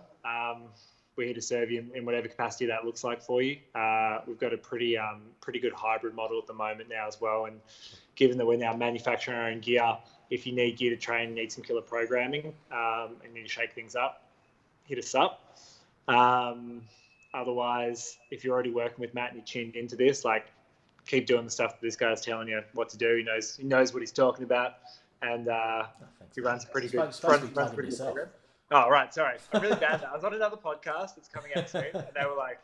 we're here to serve you in whatever capacity that looks like for you. We've got a pretty good hybrid model at the moment now as well, and given that we're now manufacturing our own gear, if you need gear to train, need some killer programming, and need to shake things up, hit us up. Otherwise, if you're already working with Matt and you're tuned into this, like, keep doing the stuff that this guy's telling you what to do. He knows what he's talking about, and he runs a pretty good program. Oh, right. Sorry. I'm really bad at that. I was on another podcast that's coming out soon, and they were like,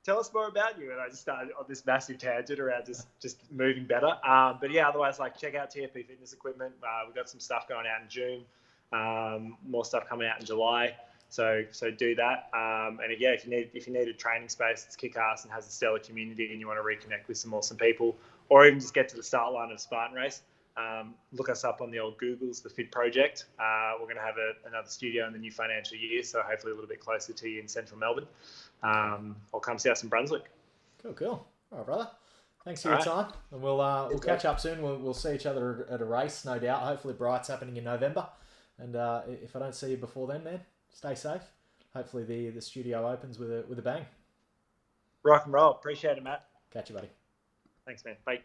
tell us more about you. And I just started on this massive tangent around just moving better. But yeah, otherwise, like, check out TFP Fitness Equipment. We've got some stuff going out in June, more stuff coming out in July. So do that. And yeah, if you need a training space that's kick-ass and has a stellar community and you want to reconnect with some awesome people, or even just get to the start line of a Spartan race, look us up on the old Googles, the Fit Project. We're going to have another studio in the new financial year, so hopefully a little bit closer to you in central Melbourne. Or come see us in Brunswick. Cool. All right, brother. Thanks for your time, and we'll catch up soon. We'll see each other at a race, no doubt. Hopefully, Bright's happening in November, and if I don't see you before then, man, stay safe. Hopefully, the studio opens with a bang. Rock and roll. Appreciate it, Matt. Catch you, buddy. Thanks, man. Bye.